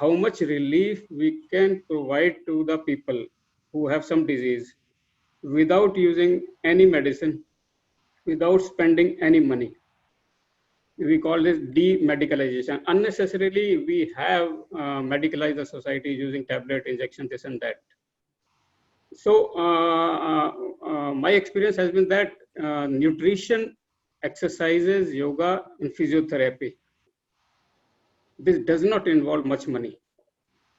how much relief we can provide to the people who have some disease without using any medicine, without spending any money. We call this demedicalization. Unnecessarily, we have medicalized the society using tablet, injection, this and that. So my experience has been that nutrition, exercises, yoga, and physiotherapy, this does not involve much money.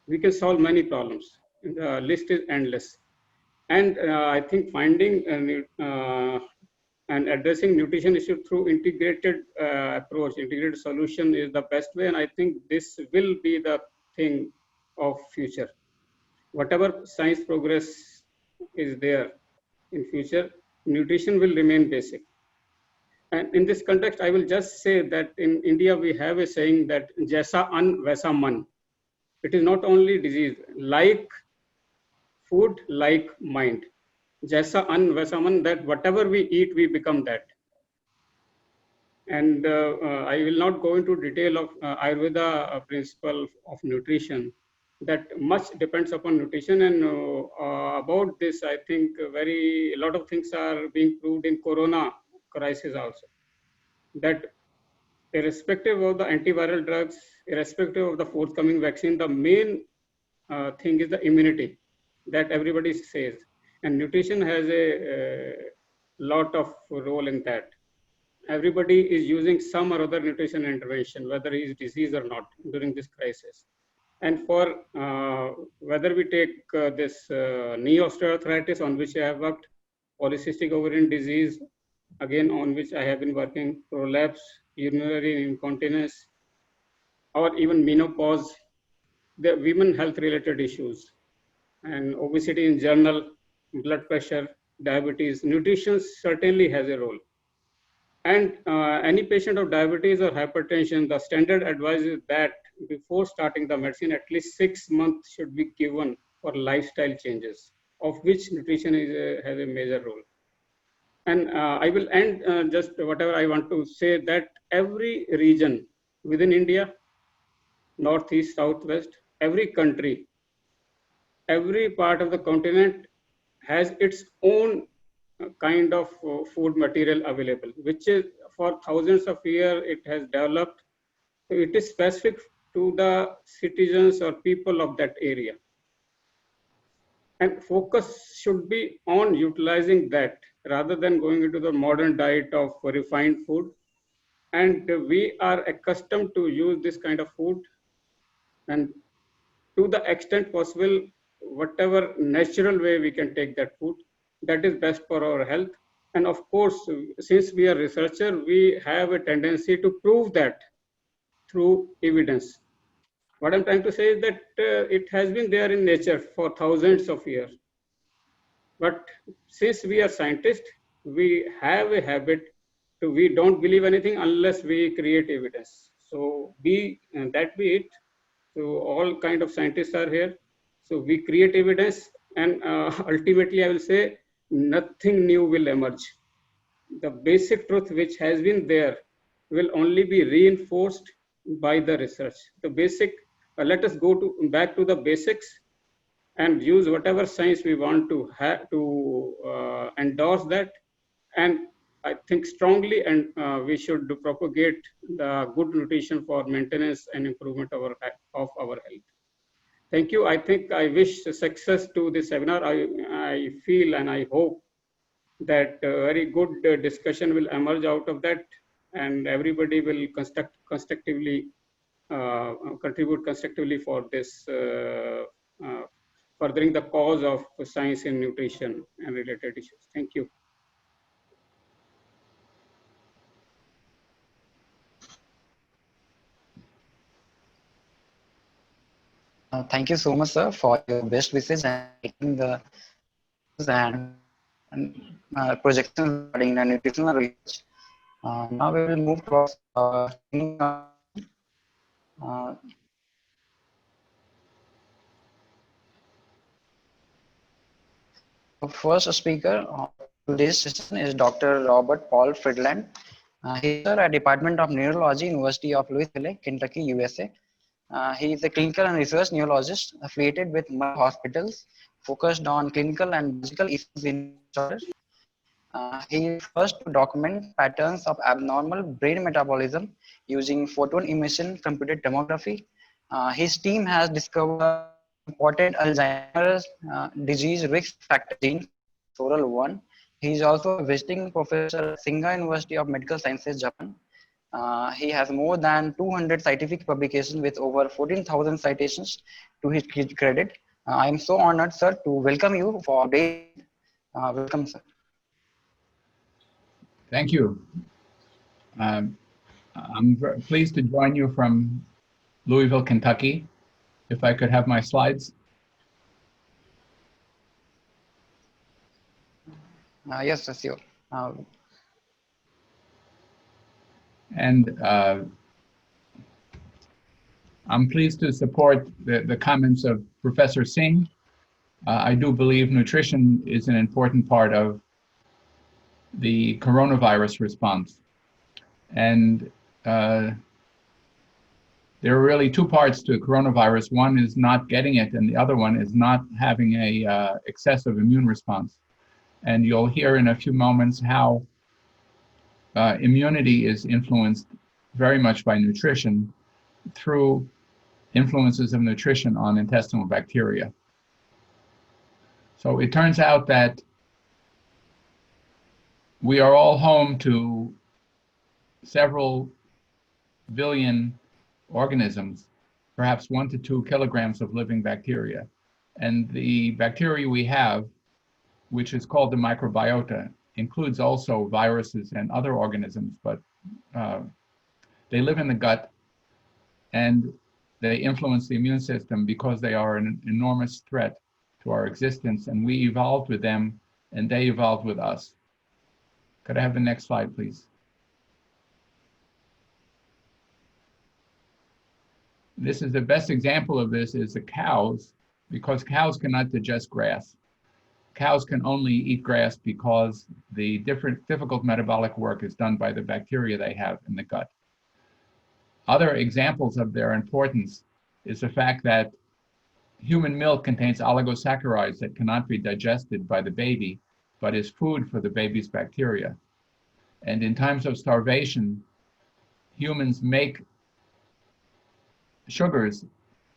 We can solve many problems. The list is endless. And I think finding and addressing nutrition issue through integrated approach, integrated solution is the best way. And I think this will be the thing of future. Whatever science progress is there in future, nutrition will remain basic. And in this context, I will just say that in India, we have a saying that Jaisa an, Vaisa man. It is not only disease, like food, like mind. Jaisa an, Vaisa man, that whatever we eat, we become that. And I will not go into detail of Ayurveda principle of nutrition. That much depends upon nutrition, and about this, I think a lot of things are being proved in Corona crisis also. That irrespective of the antiviral drugs, irrespective of the forthcoming vaccine, the main thing is the immunity that everybody says, and nutrition has a lot of role in that. Everybody is using some or other nutrition intervention, whether he is diseased or not during this crisis. And for whether we take this knee osteoarthritis, on which I have worked, polycystic ovarian disease, again on which I have been working, prolapse, urinary incontinence, or even menopause, the women health related issues, and obesity in general, blood pressure, diabetes, nutrition certainly has a role. And any patient of diabetes or hypertension, the standard advice is that before starting the medicine, at least 6 months should be given for lifestyle changes, of which nutrition has a major role. And I will end just whatever I want to say, that every region within India, northeast, southwest, every country, every part of the continent has its own kind of food material available, which is for thousands of years it has developed. So it is specific to the citizens or people of that area. And focus should be on utilizing that rather than going into the modern diet of refined food. And we are accustomed to use this kind of food, and to the extent possible, whatever natural way we can take that food, that is best for our health. And of course, since we are researcher, we have a tendency to prove that through evidence. What I'm trying to say is that it has been there in nature for thousands of years. But since we are scientists, we have a habit to, we don't believe anything unless we create evidence. So that be it. So all kind of scientists are here. So we create evidence, and ultimately I will say nothing new will emerge. The basic truth which has been there will only be reinforced by the research. The basic, let us go back to the basics and use whatever science we want to have to endorse that. And I think strongly, and we should propagate the good nutrition for maintenance and improvement of our health. Thank you. I think I wish success to this seminar. I feel and I hope that very good discussion will emerge out of that, and everybody will contribute constructively for this furthering the cause of science in nutrition and related issues. Thank you. Thank you so much, sir, for your best wishes and making the projections regarding the nutritional research. Now we will move towards the first speaker of today's session is Dr. Robert Paul Friedland. He is a Department of Neurology, University of Louisville, Kentucky, USA. He is a clinical and research neurologist affiliated with multiple hospitals focused on clinical and biological issues in disorders. He is the first to document patterns of abnormal brain metabolism using photon emission computed tomography. His team has discovered important Alzheimer's disease risk factor gene, SORAL1. He is also a visiting professor at Singa University of Medical Sciences, Japan. He has more than 200 scientific publications with over 14,000 citations to his credit. I am so honored, sir, to welcome you for today's event. Welcome, sir. Thank you. I'm pleased to join you from Louisville, Kentucky. If I could have my slides. Yes, sure. And I'm pleased to support the comments of Professor Singh. I do believe nutrition is an important part of the coronavirus response. And there are really two parts to coronavirus. One is not getting it, and the other one is not having a excessive immune response. And you'll hear in a few moments how immunity is influenced very much by nutrition through influences of nutrition on intestinal bacteria. So it turns out that we are all home to several billion organisms, perhaps 1 to 2 kilograms of living bacteria. And the bacteria we have, which is called the microbiota, includes also viruses and other organisms, but they live in the gut and they influence the immune system because they are an enormous threat to our existence, and we evolved with them and they evolved with us. Could I have the next slide, please? This is the best example of this is the cows, because cows cannot digest grass. Cows can only eat grass because the difficult metabolic work is done by the bacteria they have in the gut. Other examples of their importance is the fact that human milk contains oligosaccharides that cannot be digested by the baby, but is food for the baby's bacteria. And in times of starvation, humans make sugars,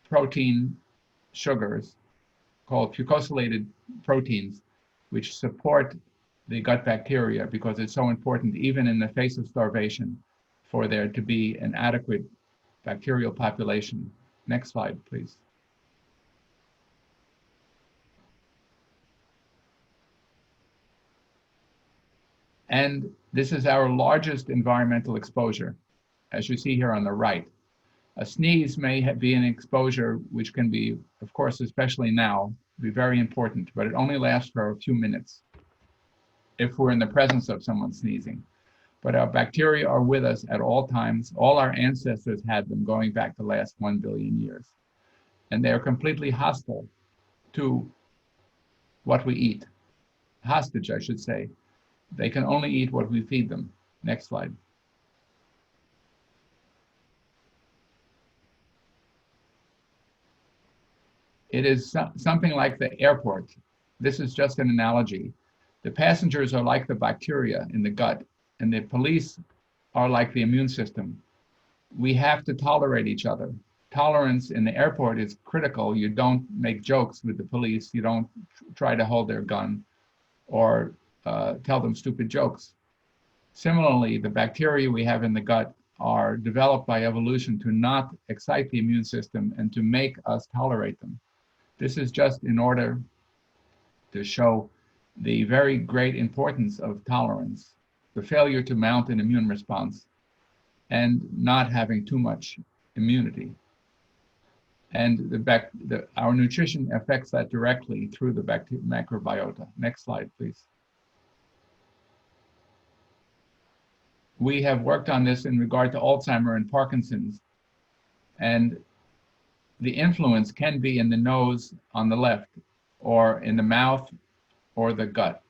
protein sugars, called fucosylated proteins, which support the gut bacteria because it's so important, even in the face of starvation, for there to be an adequate bacterial population. Next slide, please. And this is our largest environmental exposure, as you see here on the right. A sneeze may be an exposure which can be, of course, especially now, be very important, but it only lasts for a few minutes if we're in the presence of someone sneezing. But our bacteria are with us at all times. All our ancestors had them going back the last 1 billion years. And they are completely hostile to what we eat. Hostage, I should say. They can only eat what we feed them. Next slide. It is something like the airport. This is just an analogy. The passengers are like the bacteria in the gut, and the police are like the immune system. We have to tolerate each other. Tolerance in the airport is critical. You don't make jokes with the police. You don't try to hold their gun or tell them stupid jokes. Similarly, the bacteria we have in the gut are developed by evolution to not excite the immune system and to make us tolerate them. This is just in order to show the very great importance of tolerance, the failure to mount an immune response, and not having too much immunity. And our nutrition affects that directly through the microbiota. Next slide, please. We have worked on this in regard to Alzheimer and Parkinson's, and the influence can be in the nose on the left, or in the mouth, or the gut.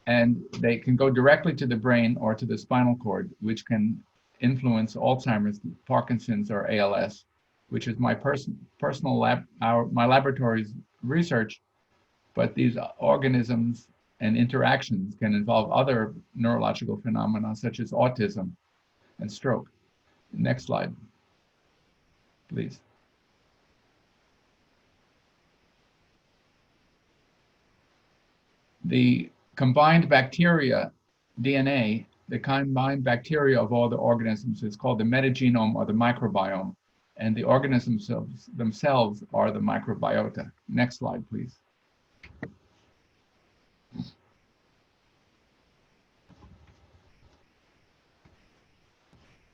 And they can go directly to the brain or to the spinal cord, which can influence Alzheimer's, Parkinson's, or ALS. which is my personal my laboratory's research, but these organisms and interactions can involve other neurological phenomena such as autism and stroke. Next slide, please. The combined bacteria DNA, the combined bacteria of all the organisms is called the metagenome or the microbiome, and the organisms themselves are the microbiota. Next slide, please.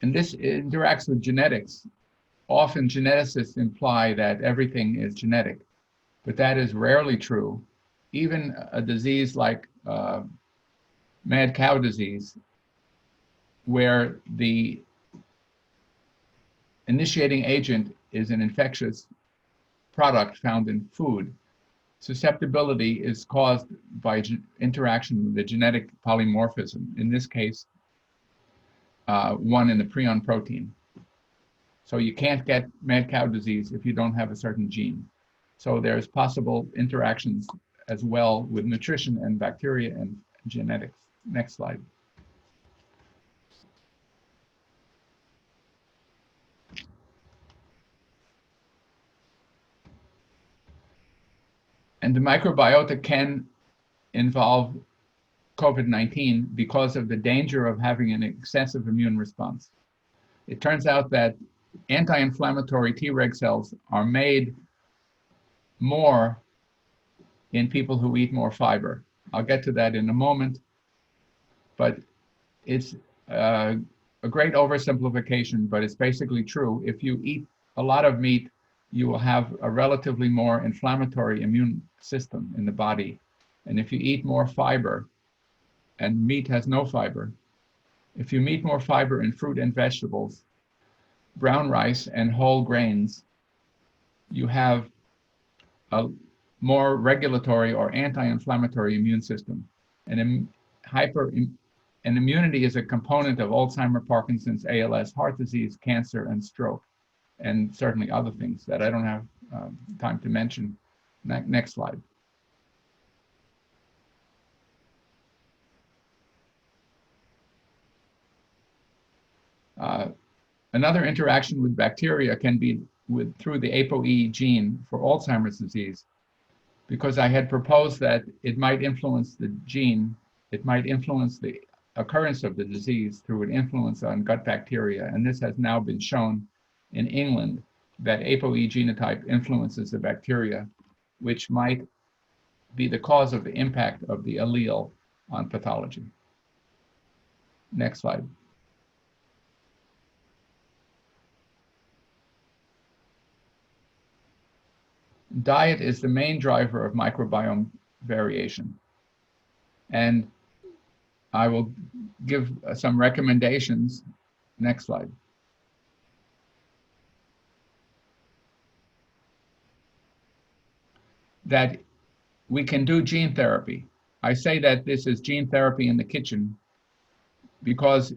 And this interacts with genetics. Often geneticists imply that everything is genetic, but that is rarely true. Even a disease like mad cow disease, where the initiating agent is an infectious product found in food, susceptibility is caused by interaction with the genetic polymorphism, in this case, one in the prion protein. So you can't get mad cow disease if you don't have a certain gene. So there's possible interactions as well with nutrition and bacteria and genetics. Next slide. And the microbiota can involve COVID-19 because of the danger of having an excessive immune response. It turns out that anti-inflammatory Treg cells are made more in people who eat more fiber. I'll get to that in a moment, but it's a great oversimplification, but it's basically true. If you eat a lot of meat, you will have a relatively more inflammatory immune system in the body. And if you eat more fiber, and meat has no fiber, if you eat more fiber in fruit and vegetables, brown rice and whole grains, you have a more regulatory or anti-inflammatory immune system. And immunity is a component of Alzheimer's, Parkinson's, ALS, heart disease, cancer, and stroke, and certainly other things that I don't have time to mention. Next slide. Another interaction with bacteria can be through the ApoE gene for Alzheimer's disease, because I had proposed that it might influence the gene, it might influence the occurrence of the disease through an influence on gut bacteria. And this has now been shown in England that ApoE genotype influences the bacteria, which might be the cause of the impact of the allele on pathology. Next slide. Diet is the main driver of microbiome variation. And I will give some recommendations. Next slide. That we can do gene therapy. I say that this is gene therapy in the kitchen because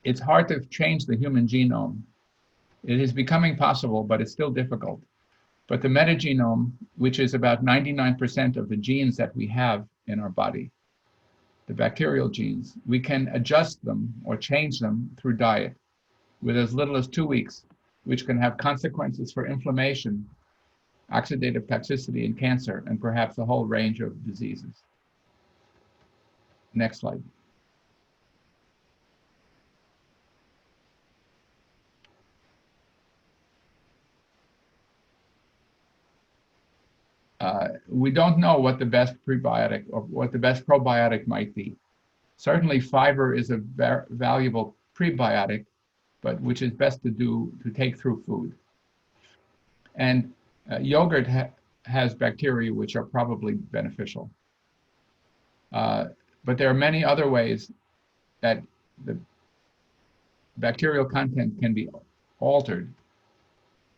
it's hard to change the human genome. It is becoming possible, but it's still difficult. But the metagenome, which is about 99% of the genes that we have in our body, the bacterial genes, we can adjust them or change them through diet with as little as 2 weeks, which can have consequences for inflammation, oxidative toxicity, and cancer, and perhaps a whole range of diseases. Next slide. We don't know what the best prebiotic or what the best probiotic might be. Certainly fiber is a valuable prebiotic, but which is best to take through food. And yogurt has bacteria which are probably beneficial. But there are many other ways that the bacterial content can be altered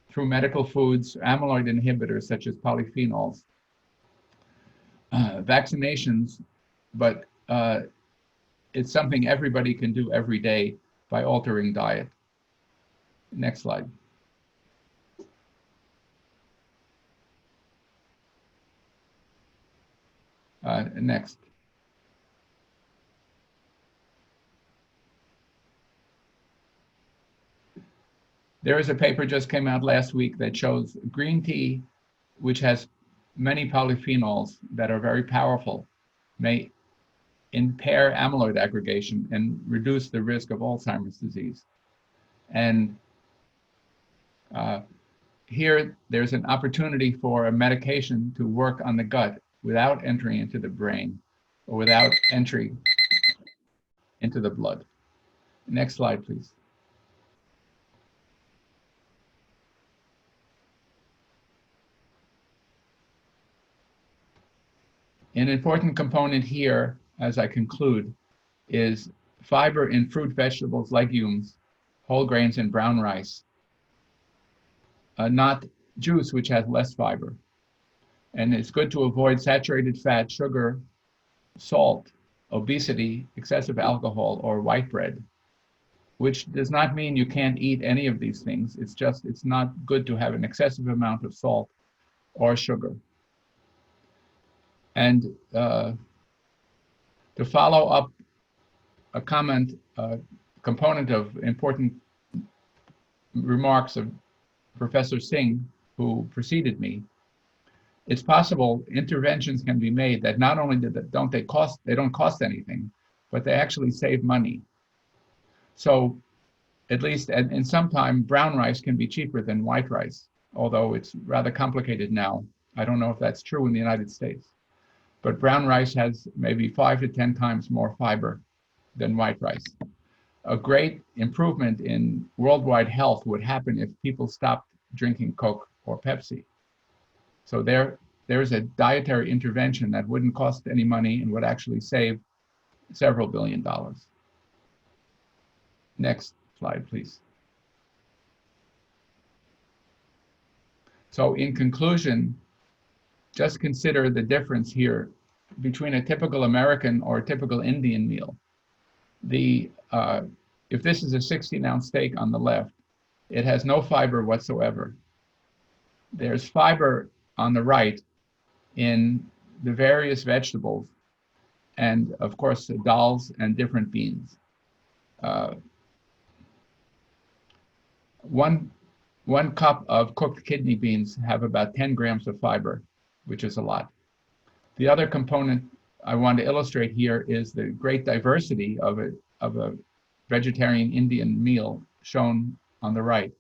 through medical foods, amyloid inhibitors such as polyphenols, vaccinations, but it's something everybody can do every day by altering diet. Next slide. Next. There is a paper just came out last week that shows green tea, which has many polyphenols that are very powerful, may impair amyloid aggregation and reduce the risk of Alzheimer's disease. And here, there's an opportunity for a medication to work on the gut without entering into the brain or without entry into the blood. Next slide, please. An important component here, as I conclude, is fiber in fruit, vegetables, legumes, whole grains, and brown rice, not juice, which has less fiber. And it's good to avoid saturated fat, sugar, salt, obesity, excessive alcohol, or white bread, which does not mean you can't eat any of these things. It's just, it's not good to have an excessive amount of salt or sugar. And to follow up a comment, component of important remarks of Professor Singh, who preceded me, it's possible interventions can be made that not only don't cost anything, but they actually save money. So at least in some time, brown rice can be cheaper than white rice, although it's rather complicated now. I don't know if that's true in the United States. But brown rice has maybe 5 to 10 times more fiber than white rice. A great improvement in worldwide health would happen if people stopped drinking Coke or Pepsi. So there's a dietary intervention that wouldn't cost any money and would actually save several $billion. Next slide, please. So in conclusion, just consider the difference here between a typical American or a typical Indian meal. If this is a 16-ounce steak on the left, it has no fiber whatsoever. There's fiber on the right in the various vegetables and, of course, the dals and different beans. One cup of cooked kidney beans have about 10 grams of fiber, which is a lot. The other component I want to illustrate here is the great diversity of a vegetarian Indian meal shown on the right,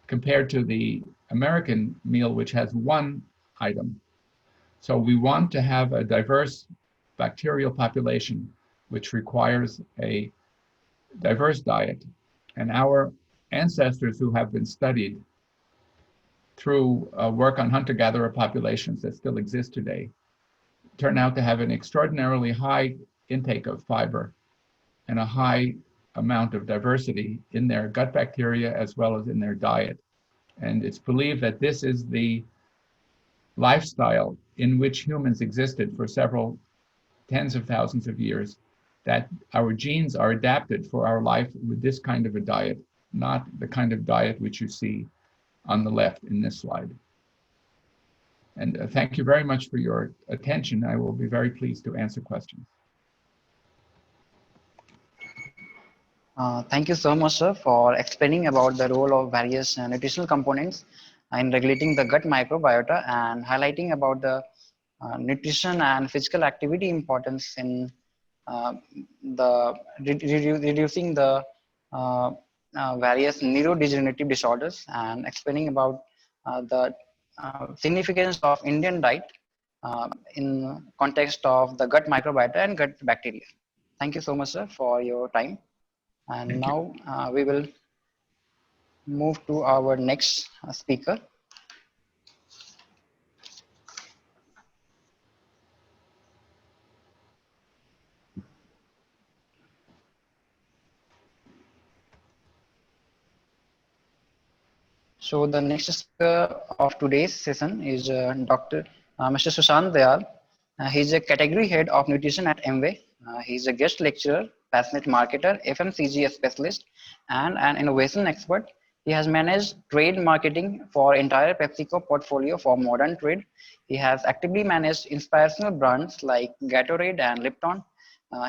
compared to the American meal, which has one item. So we want to have a diverse bacterial population, which requires a diverse diet. And our ancestors who have been studied through work on hunter-gatherer populations that still exist today, turn out to have an extraordinarily high intake of fiber and a high amount of diversity in their gut bacteria as well as in their diet. And it's believed that this is the lifestyle in which humans existed for several tens of thousands of years, that our genes are adapted for our life with this kind of a diet, not the kind of diet which you see on the left in this slide. And thank you very much for your attention. I will be very pleased to answer questions. Thank you so much, sir, for explaining about the role of various nutritional components in regulating the gut microbiota and highlighting about the nutrition and physical activity importance in reducing the various neurodegenerative disorders, and explaining about the significance of Indian diet in context of the gut microbiota and gut bacteria. Thank you so much, sir, for your time. And now we will move to our next speaker. So the next speaker of today's session is Mr. Sushant Dayal. He's a category head of nutrition at Amway. He's a guest lecturer, passionate marketer, FMCG specialist, and an innovation expert. He has managed trade marketing for entire PepsiCo portfolio for modern trade. He has actively managed inspirational brands like Gatorade and Lipton.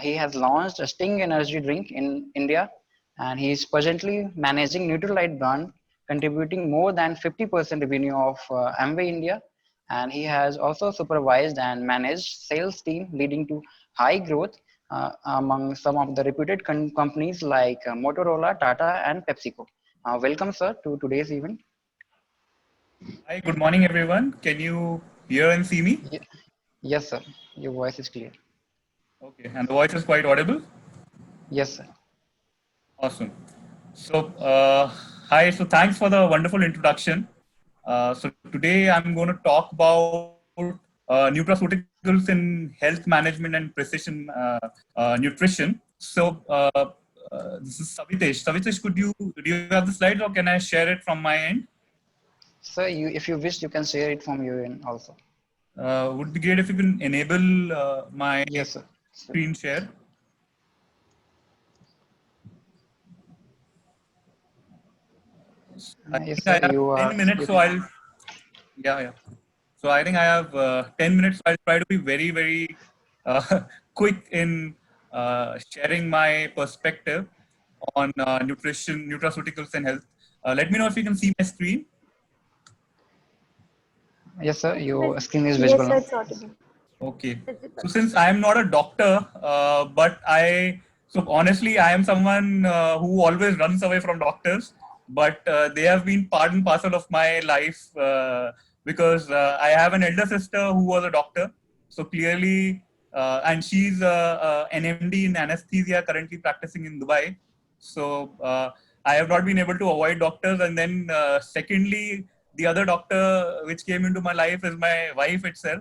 He has launched a Sting energy drink in India, and he is presently managing Nutrilite brand, contributing more than 50% revenue of Amway India. And he has also supervised and managed sales team leading to high growth among some of the reputed companies like Motorola, Tata, and PepsiCo. Welcome, sir, to today's event. Hi, good morning, everyone. Can you hear and see me? Yes, sir. Your voice is clear. Okay, and the voice is quite audible? Yes, sir. Awesome. So, hi, so thanks for the wonderful introduction. So today I'm going to talk about nutraceuticals in health management and precision nutrition. So, this is Savitesh. Savitesh, do you have the slides, or can I share it from my end? Sir, if you wish, you can share it from your end also. Would be great if you can enable my Yes, sir. screen share. Yes, I sir. have You 10 are. minutes, You so can. yeah. So I think I have 10 minutes. So I'll try to be very, very quick in sharing my perspective on nutrition, nutraceuticals, and health. Let me know if you can see my screen. Yes, sir. Your screen is Yes, visible sir, now. it's audible. Okay. Visible. So since I am not a doctor, so honestly, I am someone who always runs away from doctors, but they have been part and parcel of my life because I have an elder sister who was a doctor. So clearly, and she's an MD in anesthesia, currently practicing in Dubai. So I have not been able to avoid doctors. And then secondly, the other doctor which came into my life is my wife itself,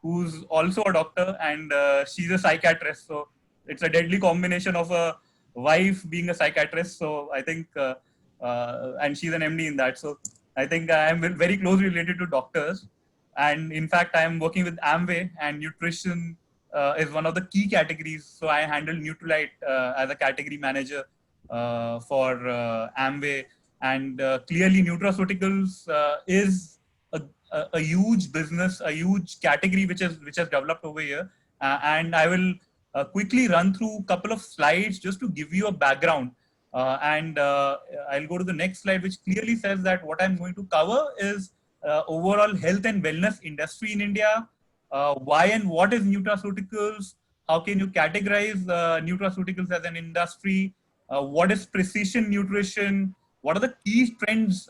who's also a doctor, and she's a psychiatrist. So it's a deadly combination of a wife being a psychiatrist. So I think, and she's an MD in that. So I think I am very closely related to doctors. And in fact, I am working with Amway, and nutrition is one of the key categories. So I handle Nutrilite as a category manager for Amway. And clearly, nutraceuticals is a huge business, a huge category which has developed over here. And I will quickly run through a couple of slides just to give you a background. And I'll go to the next slide, which clearly says that what I'm going to cover is overall health and wellness industry in India. Why and what is nutraceuticals? How can you categorize nutraceuticals as an industry? What is precision nutrition? What are the key trends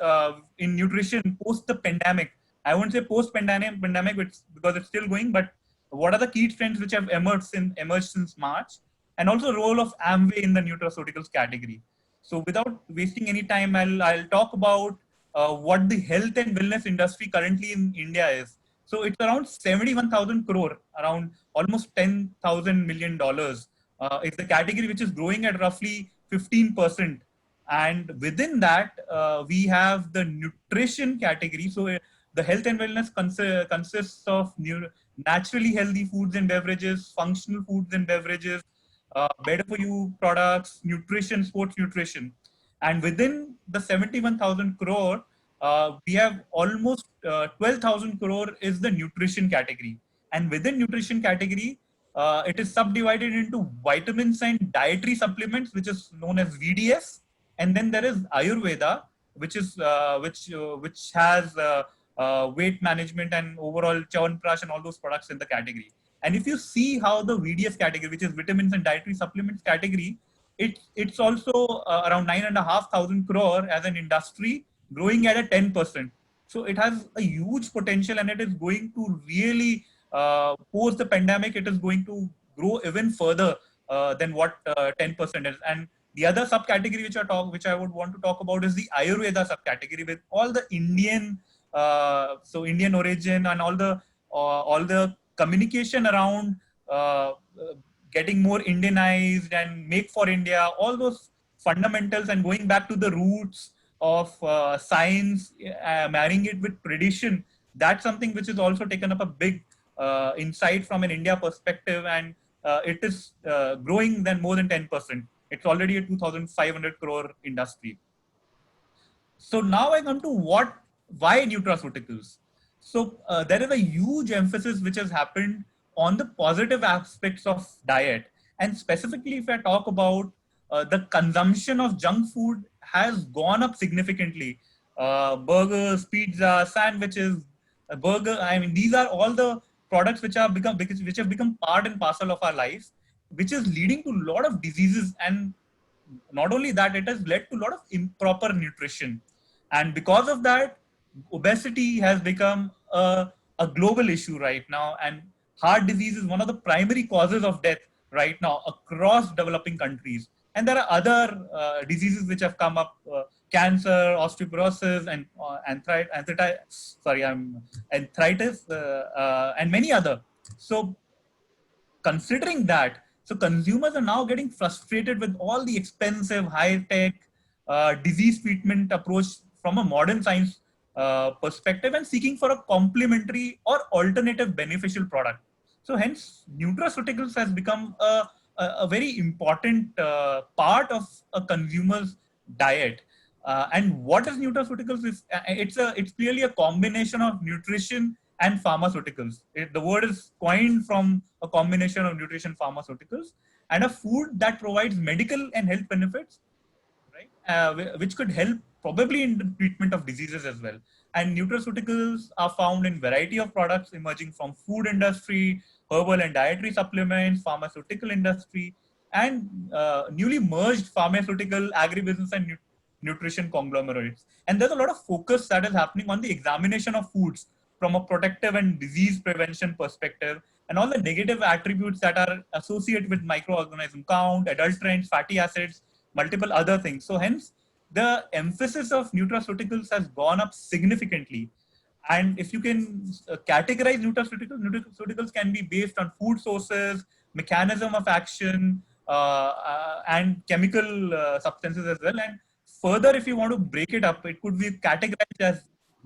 in nutrition post the pandemic? I won't say post-pandemic, because it's still going, but what are the key trends which have emerged since March, and also the role of Amway in the nutraceuticals category. So without wasting any time, I'll talk about what the health and wellness industry currently in India is. So it's around 71,000 crore, around almost $10,000 million. It's the category which is growing at roughly 15%. And within that, we have the nutrition category. So the health and wellness consists of naturally healthy foods and beverages, functional foods and beverages, better for you products, nutrition, sports nutrition. And within the 71,000 crore, we have almost 12,000 crore is the nutrition category. And within nutrition category, it is subdivided into vitamins and dietary supplements, which is known as VDS. And then there is Ayurveda, which has weight management and overall Chyawanprash and all those products in the category. And if you see how the VDS category, which is vitamins and dietary supplements category, it's also around 9,500 crore as an industry, growing at a 10%. So it has a huge potential, and it is going to really post the pandemic. It is going to grow even further than what 10% is. And the other subcategory which I would want to talk about is the Ayurveda subcategory, with all the Indian, so Indian origin, and all the communication around getting more Indianized and make for India, all those fundamentals, and going back to the roots of science, marrying it with tradition. That's something which has also taken up a big insight from an India perspective, and it is growing more than 10%. It's already a 2,500 crore industry. So now I come to why nutraceuticals. So there is a huge emphasis which has happened on the positive aspects of diet, and specifically if I talk about the consumption of junk food has gone up significantly. Burgers, pizza, sandwiches, burger, I mean, these are all the products which have become part and parcel of our lives, which is leading to a lot of diseases. And not only that, it has led to a lot of improper nutrition. And because of that, obesity has become a global issue right now. And heart disease is one of the primary causes of death right now across developing countries. And there are other diseases which have come up, cancer, osteoporosis, and arthritis, and many other. So considering that, so consumers are now getting frustrated with all the expensive, high-tech disease treatment approach from a modern science perspective, and seeking for a complementary or alternative beneficial product. So hence, nutraceuticals has become a very important part of a consumer's diet. And what is nutraceuticals? It's clearly a combination of nutrition and pharmaceuticals. The word is coined from a combination of nutrition, pharmaceuticals, and a food that provides medical and health benefits, right? Which could help probably in the treatment of diseases as well. And nutraceuticals are found in variety of products emerging from food industry, herbal and dietary supplements, pharmaceutical industry, and newly merged pharmaceutical, agribusiness, and nutrition conglomerates. And there's a lot of focus that is happening on the examination of foods from a protective and disease prevention perspective, and all the negative attributes that are associated with microorganism count, adulterants, fatty acids, multiple other things. So hence, the emphasis of nutraceuticals has gone up significantly. And if you can categorize nutraceuticals can be based on food sources, mechanism of action, and chemical substances as well. And further, if you want to break it up, it could be categorized as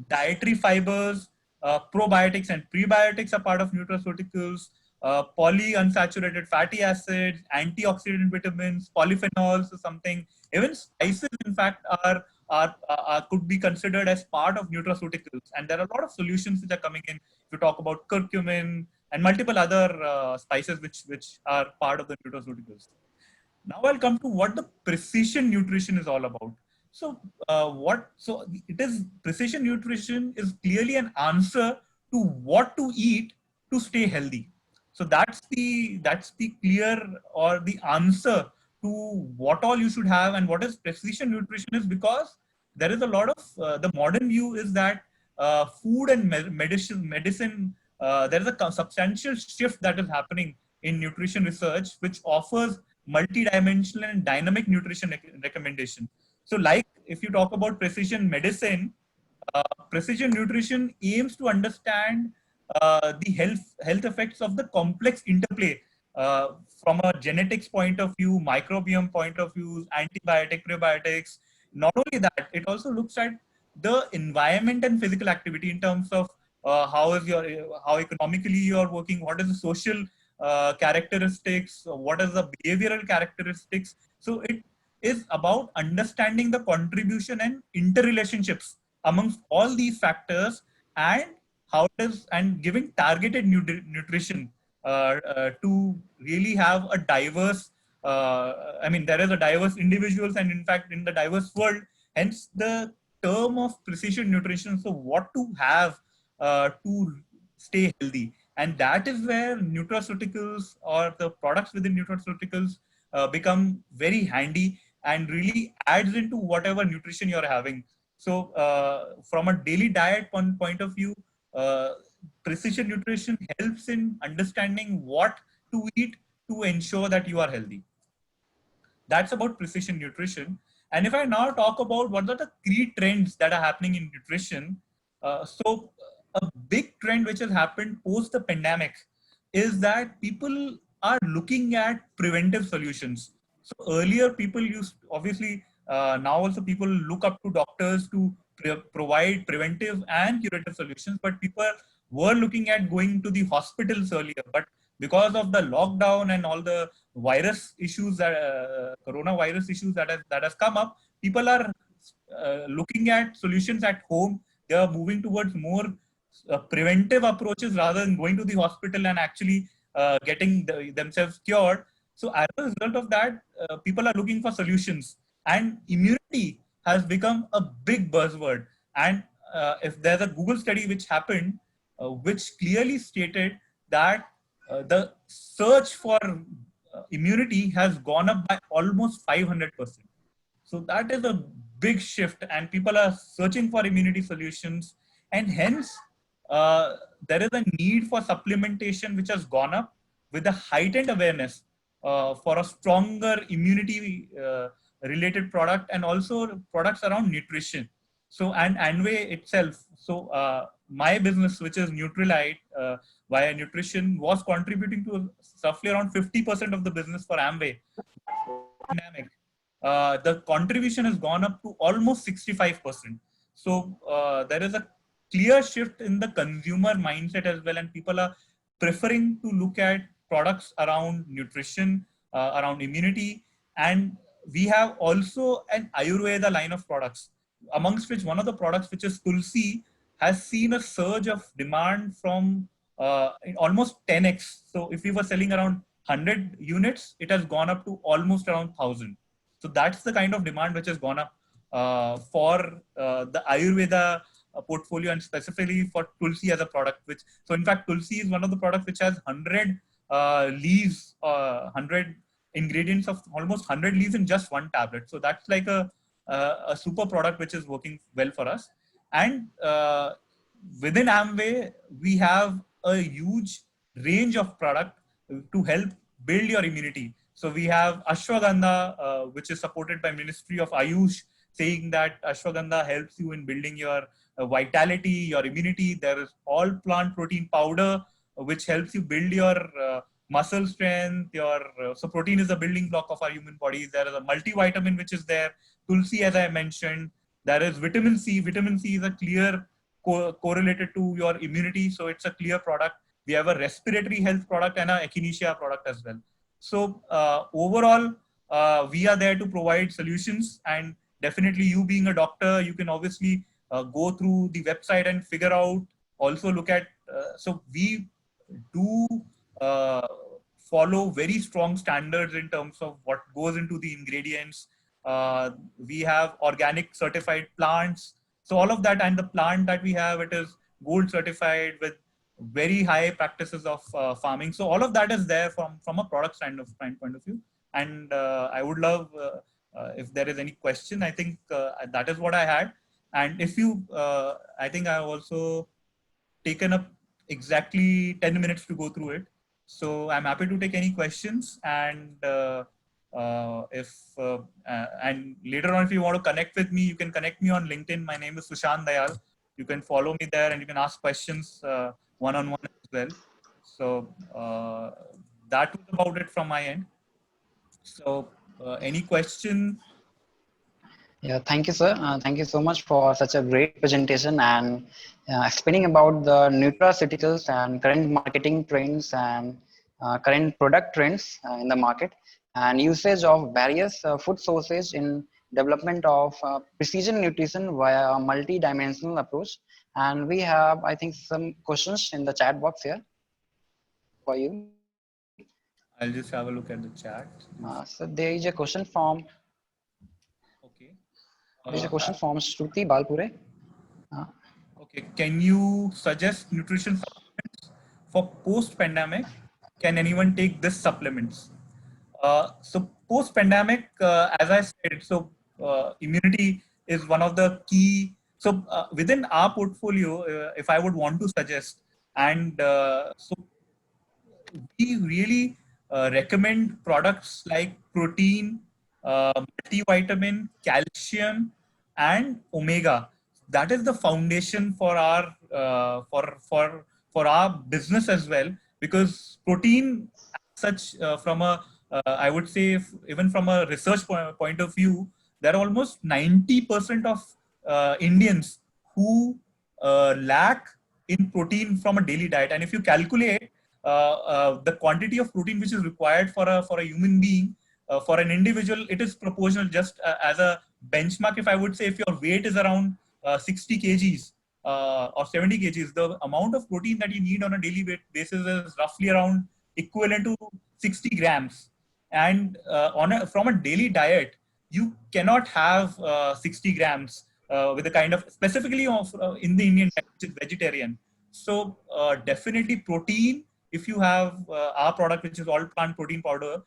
dietary fibers, probiotics and prebiotics are part of nutraceuticals, polyunsaturated fatty acids, antioxidant vitamins, polyphenols or something. Even spices, in fact, could be considered as part of nutraceuticals. And there are a lot of solutions which are coming in. If you talk about curcumin and multiple other spices which are part of the nutraceuticals. Now I'll come to what the precision nutrition is all about. So it is precision nutrition is clearly an answer to what to eat to stay healthy. So that's the clear or the answer to what all you should have. And what is precision nutrition is because there is a lot of the modern view is that food and medicine there is a substantial shift that is happening in nutrition research, which offers multi-dimensional and dynamic nutrition recommendation. So like if you talk about precision medicine, precision nutrition aims to understand the health effects of the complex interplay from a genetics point of view, microbiome point of view, antibiotic, prebiotics. Not only that, it also looks at the environment and physical activity in terms of how economically you are working, what is the social characteristics, what is the behavioral characteristics. So it is about understanding the contribution and interrelationships amongst all these factors, and how it is, and giving targeted nutrition to really have a diverse, there is a diverse individuals, and in fact in the diverse world, hence the term of precision nutrition. So what to have to stay healthy. And that is where nutraceuticals or the products within nutraceuticals become very handy and really adds into whatever nutrition you're having. So from a daily diet point of view, precision nutrition helps in understanding what to eat to ensure that you are healthy. That's about precision nutrition. And if I now talk about what are the key trends that are happening in nutrition, so a big trend which has happened post the pandemic is that people are looking at preventive solutions. So earlier people used, obviously now also people look up to doctors to provide preventive and curative solutions, but people were looking at going to the hospitals earlier. But because of the lockdown and all the virus issues that coronavirus issues that has come up, people are looking at solutions at home. They are moving towards more preventive approaches rather than going to the hospital and actually getting themselves cured. So as a result of that, people are looking for solutions, and immunity has become a big buzzword. And if there's a Google study which happened, which clearly stated that the search for immunity has gone up by almost 500%. So that is a big shift, and people are searching for immunity solutions, and hence there is a need for supplementation which has gone up with a heightened awareness for a stronger immunity related product, and also products around nutrition. So, and Anway itself, so my business, which is Nutrilite via nutrition, was contributing to roughly around 50% of the business for Amway. Dynamic. The contribution has gone up to almost 65%. So there is a clear shift in the consumer mindset as well, and people are preferring to look at products around nutrition, around immunity. And we have also an Ayurveda line of products, amongst which one of the products, which is Tulsi, has seen a surge of demand from almost 10x. So if we were selling around 100 units, it has gone up to almost around 1,000. So that's the kind of demand which has gone up for the Ayurveda portfolio, and specifically for Tulsi as a product. Which, so in fact, Tulsi is one of the products which has 100 leaves, 100 ingredients of almost 100 leaves in just one tablet. So that's like a super product which is working well for us. And within Amway, we have a huge range of product to help build your immunity. So we have Ashwagandha, which is supported by Ministry of Ayush, saying that Ashwagandha helps you in building your vitality, your immunity. There is all plant protein powder, which helps you build your muscle strength. So protein is a building block of our human bodies. There is a multivitamin which is there. Tulsi, as I mentioned. There is vitamin C. Vitamin C is a clear correlated to your immunity. So it's a clear product. We have a respiratory health product and a echinacea product as well. So overall, we are there to provide solutions, and definitely you being a doctor, you can obviously go through the website and figure out, also look at, so we do follow very strong standards in terms of what goes into the ingredients. We have organic certified plants. So all of that, and the plant that we have, it is gold certified with very high practices of farming. So all of that is there from a product standpoint of view. And I would love if there is any question. I think that is what I had. And if you, I think I've also taken up exactly 10 minutes to go through it. So I'm happy to take any questions. And and later on, if you want to connect with me, you can connect me on LinkedIn. My name is Sushant Dayal. You can follow me there, and you can ask questions one-on-one as well. So that was about it from my end. So any question? Yeah, thank you, sir. Thank you so much for such a great presentation and explaining about the nutraceuticals and current marketing trends and current product trends in the market, and usage of various food sources in development of precision nutrition via a multi-dimensional approach. And we have, I think, some questions in the chat box here for you. I'll just have a look at the chat. So there is a question from There's a question from Shruti Balpure. Okay, can you suggest nutrition supplements for post-pandemic? Can anyone take this supplements? So post-pandemic, as I said, so immunity is one of the key. So within our portfolio, if I would want to suggest, and so we really recommend products like protein, multivitamin, calcium, and omega. That is the foundation for our for our business as well, because protein, as such, from a I would say, even from a research point of view, there are almost 90% of Indians who lack in protein from a daily diet. And if you calculate the quantity of protein which is required for a human being, for an individual, it is proportional, just as a benchmark, if I would say, if your weight is around 60 kgs or 70 kgs, the amount of protein that you need on a daily basis is roughly around equivalent to 60 grams. And from a daily diet, you cannot have 60 grams with the kind of, specifically of in the Indian diet, which is vegetarian. So definitely protein, if you have our product, which is all plant protein powder,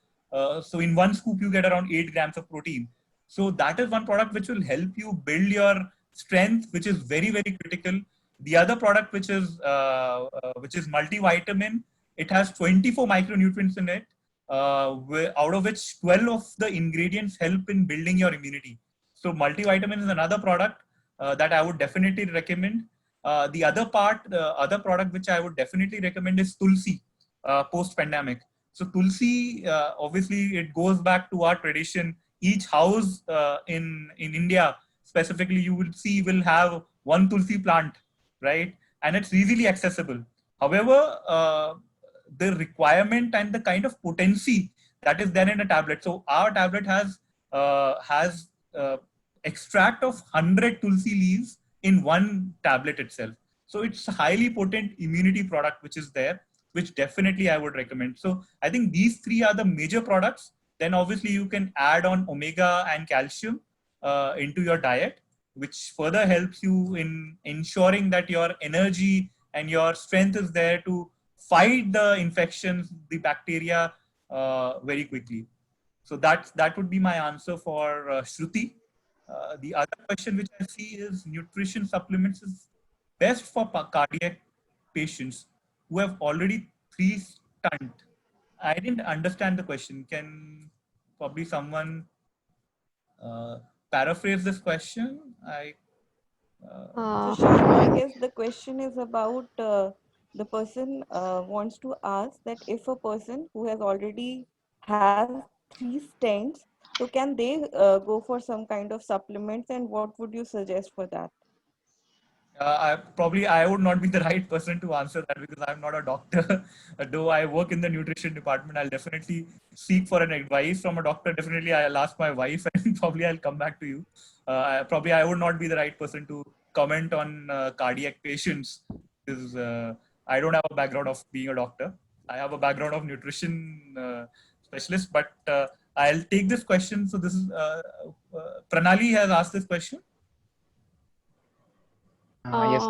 so in one scoop, you get around 8 grams of protein. So that is one product which will help you build your strength, which is very, very critical. The other product, which is multivitamin, it has 24 micronutrients in it, out of which 12 of the ingredients help in building your immunity. So multivitamin is another product that I would definitely recommend. The other product which I would definitely recommend is Tulsi, post-pandemic. So Tulsi, obviously, it goes back to our tradition. Each house in India, specifically, you will see will have one Tulsi plant, right? And it's easily accessible. However, the requirement and the kind of potency that is there in a tablet. So our tablet has extract of 100 Tulsi leaves in one tablet itself. So it's a highly potent immunity product which is there, which definitely I would recommend. So I think these three are the major products. Then obviously you can add on omega and calcium into your diet, which further helps you in ensuring that your energy and your strength is there to fight the infections, the bacteria very quickly. So that would be my answer for Shruti. The other question which I see is nutrition supplements is best for cardiac patients who have already 3 stunt. I didn't understand the question. Can probably someone paraphrase this question? So Shan, I guess the question is about the person wants to ask that if a person who has already has 3 stents, so can they go for some kind of supplements, and what would you suggest for that? I would not be the right person to answer that because I'm not a doctor. Though I work in the nutrition department, I'll definitely seek for an advice from a doctor. Definitely, I'll ask my wife, and probably I'll come back to you. I would not be the right person to comment on cardiac patients because I don't have a background of being a doctor. I have a background of nutrition specialist, but I'll take this question. So this is Pranali has asked this question. Yes.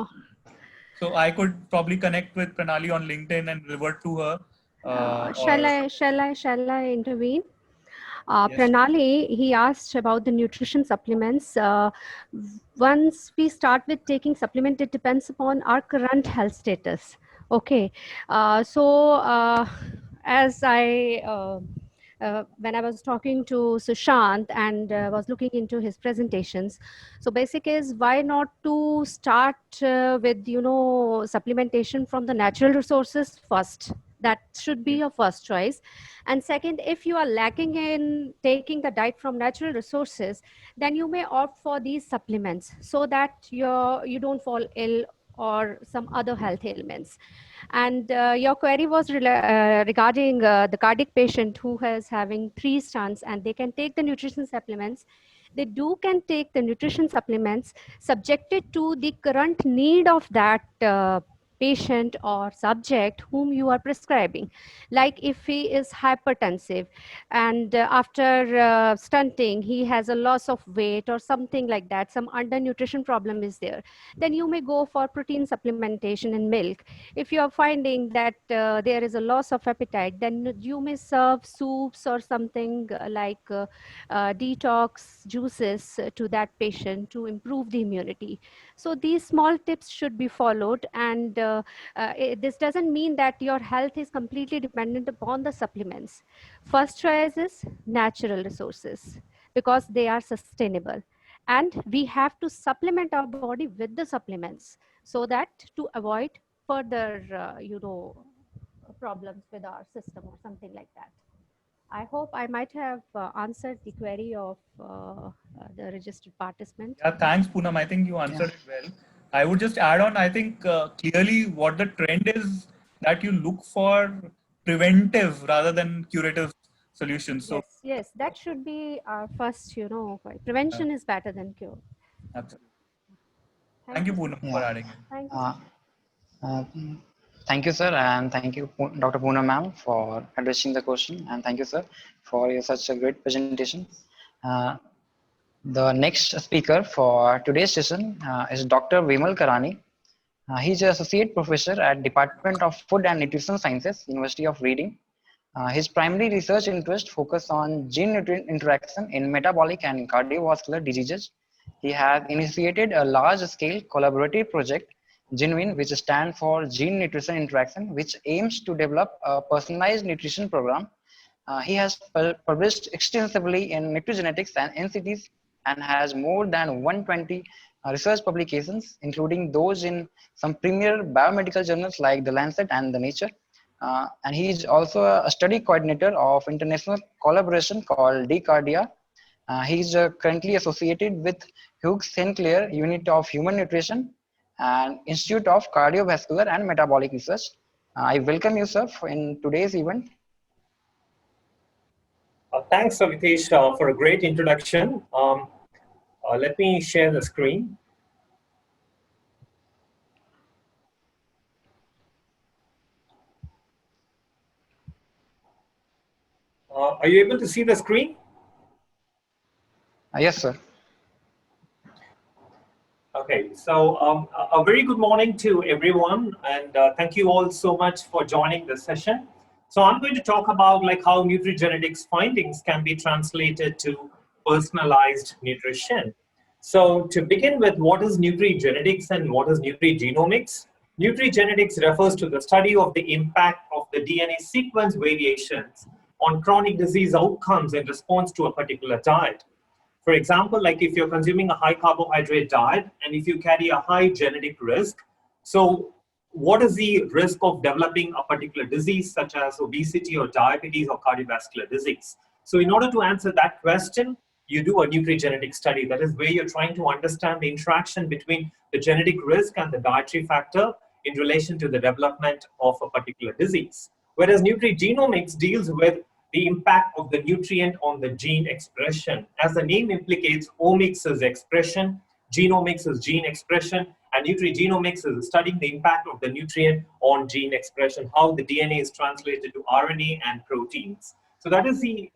So I could probably connect with Pranali on LinkedIn and revert to her. Shall I intervene? Yes. Pranali, he asked about the nutrition supplements. Once we start with taking supplement, it depends upon our current health status. Okay. As I when I was talking to Sushant and was looking into his presentations, so basic is why not to start with supplementation from the natural resources first. That should be your first choice. And second, if you are lacking in taking the diet from natural resources, then you may opt for these supplements so that you don't fall ill or some other health ailments. And your query was regarding the cardiac patient who is having 3 stents and they can take the nutrition supplements. They can take the nutrition supplements subjected to the current need of that patient or subject whom you are prescribing. Like if he is hypertensive and after stunting he has a loss of weight or something like that, some undernutrition problem is there, then you may go for protein supplementation in milk. If you are finding that there is a loss of appetite, then you may serve soups or something like detox juices to that patient to improve the immunity. So these small tips should be followed, and this doesn't mean that your health is completely dependent upon the supplements. First choice is natural resources because they are sustainable, and we have to supplement our body with the supplements so that to avoid further problems with our system or something like that. I hope I might have answered the query of the registered participant. Yeah, thanks, Poonam. I think you answered it well. I would just add on, I think clearly what the trend is that you look for preventive rather than curative solutions. So Yes, yes, that should be our first, prevention is better than cure. absolutely. Thank Thank you, you. Poonam, for Yeah. adding in. Thank you. Uh, uh, Thank you, sir, and thank you, Dr. Poonam ma'am, for addressing the question, and thank you, sir, for your such a great presentation. Uh, the next speaker for today's session is Dr. Vimal Karani. He's an associate professor at Department of Food and Nutrition Sciences, University of Reading. His primary research interest focus on gene-nutrient interaction in metabolic and cardiovascular diseases. He has initiated a large-scale collaborative project, GeneWin, which stands for Gene Nutrition Interaction, which aims to develop a personalized nutrition program. He has published extensively in nutrigenetics and NCTs and has more than 120 research publications, including those in some premier biomedical journals like The Lancet and The Nature. And he is also a study coordinator of international collaboration called DCardia. He is currently associated with Hugh Sinclair Unit of Human Nutrition and Institute of Cardiovascular and Metabolic Research. I welcome you, sir, in today's event. Thanks, Savitesh, for a great introduction. Let me share the screen. Are you able to see the screen? Yes, sir. Okay, so a very good morning to everyone, and thank you all so much for joining this session. So I'm going to talk about like how nutrigenetics findings can be translated to personalized nutrition. So to begin with, what is nutrigenetics and what is nutrigenomics? Nutrigenetics refers to the study of the impact of the DNA sequence variations on chronic disease outcomes in response to a particular diet. For example, like if you're consuming a high carbohydrate diet and if you carry a high genetic risk, so what is the risk of developing a particular disease such as obesity or diabetes or cardiovascular disease? So in order to answer that question, you do a nutrigenetic study. That is where you're trying to understand the interaction between the genetic risk and the dietary factor in relation to the development of a particular disease. Whereas nutrigenomics deals with the impact of the nutrient on the gene expression. As the name implicates, omics is expression, genomics is gene expression, and nutrigenomics is studying the impact of the nutrient on gene expression, how the DNA is translated to RNA and proteins. So that is the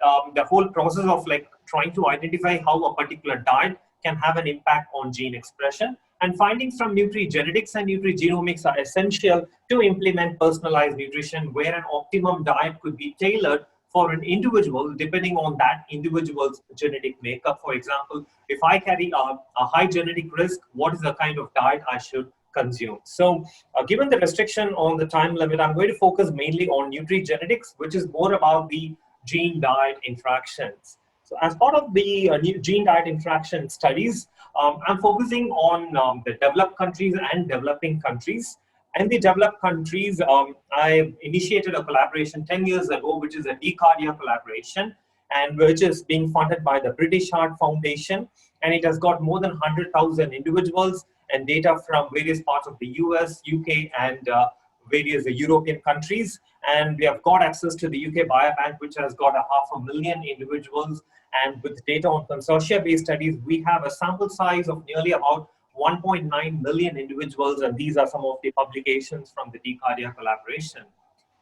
whole process of like trying to identify how a particular diet can have an impact on gene expression. And findings from nutrigenetics and nutrigenomics are essential to implement personalized nutrition where an optimum diet could be tailored for an individual depending on that individual's genetic makeup. For example, if I carry a high genetic risk, what is the kind of diet I should consume? So given the restriction on the time limit, I'm going to focus mainly on nutrigenetics, which is more about the gene-diet interactions. So as part of the gene-diet interaction studies, I'm focusing on the developed countries and developing countries. In the developed countries, I initiated a collaboration 10 years ago, which is a DCardia collaboration, and which is being funded by the British Heart Foundation. And it has got more than 100,000 individuals and data from various parts of the US, UK, and various European countries. And we have got access to the UK Biobank, which has got 500,000 individuals. And with data on consortia-based studies, we have a sample size of nearly about 1.9 million individuals, and these are some of the publications from the DCardia collaboration.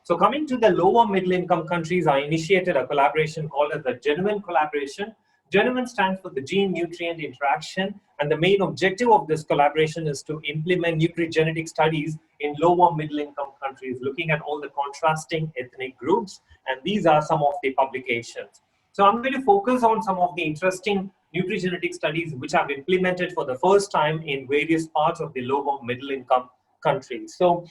So coming to the lower middle income countries, I initiated a collaboration called as the GeneWin collaboration. GeneWin stands for the gene-nutrient interaction, and the main objective of this collaboration is to implement nutrigenetic studies in lower middle income countries, looking at all the contrasting ethnic groups, and these are some of the publications. So I'm going to focus on some of the interesting nutrigenetic studies which I've implemented for the first time in various parts of the lower middle income countries. So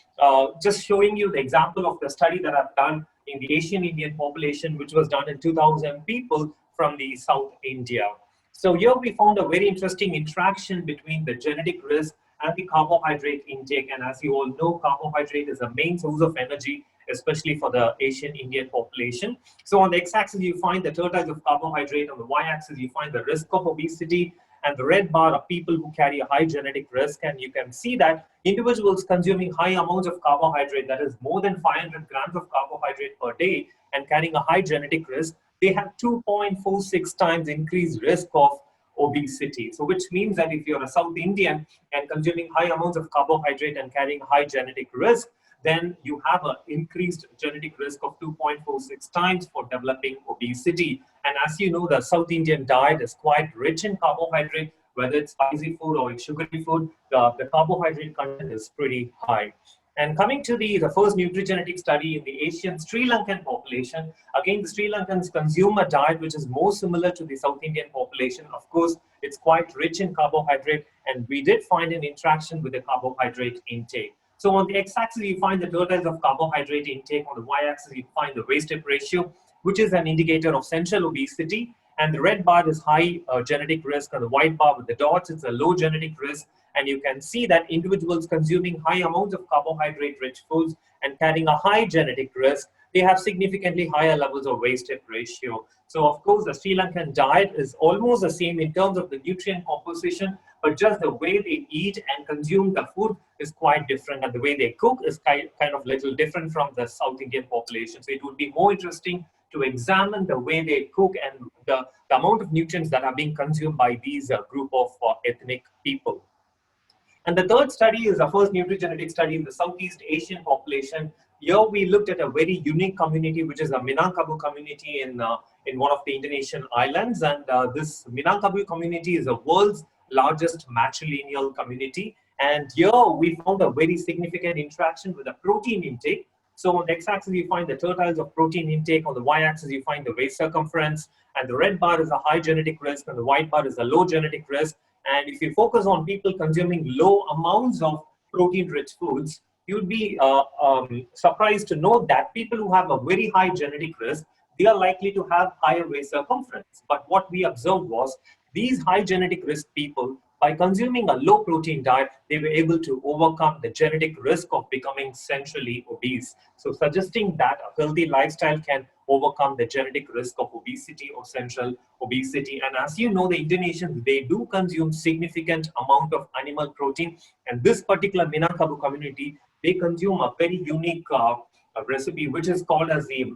just showing you the example of the study that I've done in the Asian Indian population, which was done in 2,000 people from the South India. So here we found a very interesting interaction between the genetic risk and the carbohydrate intake. And as you all know, carbohydrate is a main source of energy, especially for the Asian Indian population. So on the x-axis, you find the tertiles of carbohydrate. On the y-axis, you find the risk of obesity. And the red bar are people who carry a high genetic risk. And you can see that individuals consuming high amounts of carbohydrate, that is more than 500 grams of carbohydrate per day, and carrying a high genetic risk, they have 2.46 times increased risk of obesity. So which means that if you're a South Indian and consuming high amounts of carbohydrate and carrying high genetic risk, then you have an increased genetic risk of 2.46 times for developing obesity. And as you know, the South Indian diet is quite rich in carbohydrate, whether it's spicy food or it's sugary food, the carbohydrate content is pretty high. And coming to the first nutrigenetic study in the Asian Sri Lankan population, again, the Sri Lankans consume a diet which is more similar to the South Indian population. Of course, it's quite rich in carbohydrate, and we did find an interaction with the carbohydrate intake. So on the x-axis, you find the totals of carbohydrate intake. On the y-axis, you find the waist-to-hip ratio, which is an indicator of central obesity. And the red bar is high genetic risk, and the white bar with the dots, it's a low genetic risk. And you can see that individuals consuming high amounts of carbohydrate-rich foods and carrying a high genetic risk, they have significantly higher levels of waist-to-hip ratio. So of course, the Sri Lankan diet is almost the same in terms of the nutrient composition, but just the way they eat and consume the food is quite different, and the way they cook is kind of little different from the South Indian population. So it would be more interesting to examine the way they cook and the amount of nutrients that are being consumed by these group of ethnic people. And the third study is the first nutrigenetic study in the Southeast Asian population. Here we looked at a very unique community, which is a Minangkabau community in one of the Indonesian islands. And this Minangkabau community is the world's largest matrilineal community. And here we found a very significant interaction with the protein intake. So on the x-axis, you find the tertiles of protein intake. On the y-axis, you find the waist circumference. And the red bar is a high genetic risk, and the white bar is a low genetic risk. And if you focus on people consuming low amounts of protein-rich foods, you'd be surprised to know that people who have a very high genetic risk, they are likely to have higher waist circumference. But what we observed was these high genetic risk people, by consuming a low protein diet, they were able to overcome the genetic risk of becoming centrally obese. So suggesting that a healthy lifestyle can overcome the genetic risk of obesity or central obesity. And as you know, the Indonesians, they do consume significant amount of animal protein. And this particular Minangkabau community, they consume a very unique recipe, which is called as the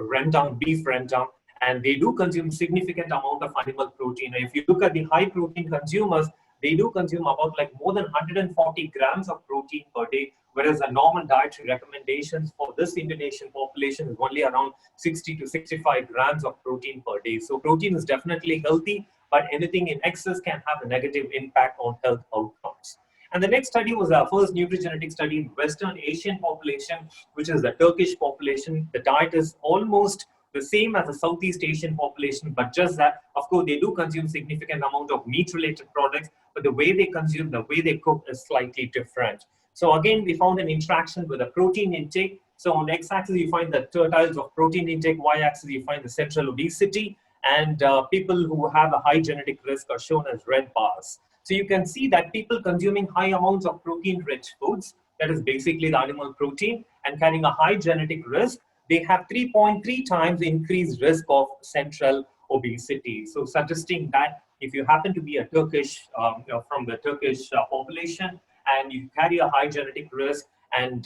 rendang, beef rendang. And they do consume significant amount of animal protein. And if you look at the high protein consumers, they do consume about like more than 140 grams of protein per day, whereas the normal dietary recommendations for this Indonesian population is only around 60 to 65 grams of protein per day. So protein is definitely healthy, but anything in excess can have a negative impact on health outcomes. And the next study was our first nutrigenetic study in Western Asian population, which is the Turkish population. The diet is almost the same as the Southeast Asian population, but just that, of course, they do consume significant amount of meat-related products, but the way they consume, the way they cook is slightly different. So again, we found an interaction with the protein intake. So on the x-axis, you find the tertiles of protein intake, y-axis, you find the central obesity, and people who have a high genetic risk are shown as red bars. So you can see that people consuming high amounts of protein-rich foods, that is basically the animal protein, and carrying a high genetic risk, they have 3.3 times increased risk of central obesity. So suggesting that if you happen to be a Turkish, from the Turkish population, and you carry a high genetic risk and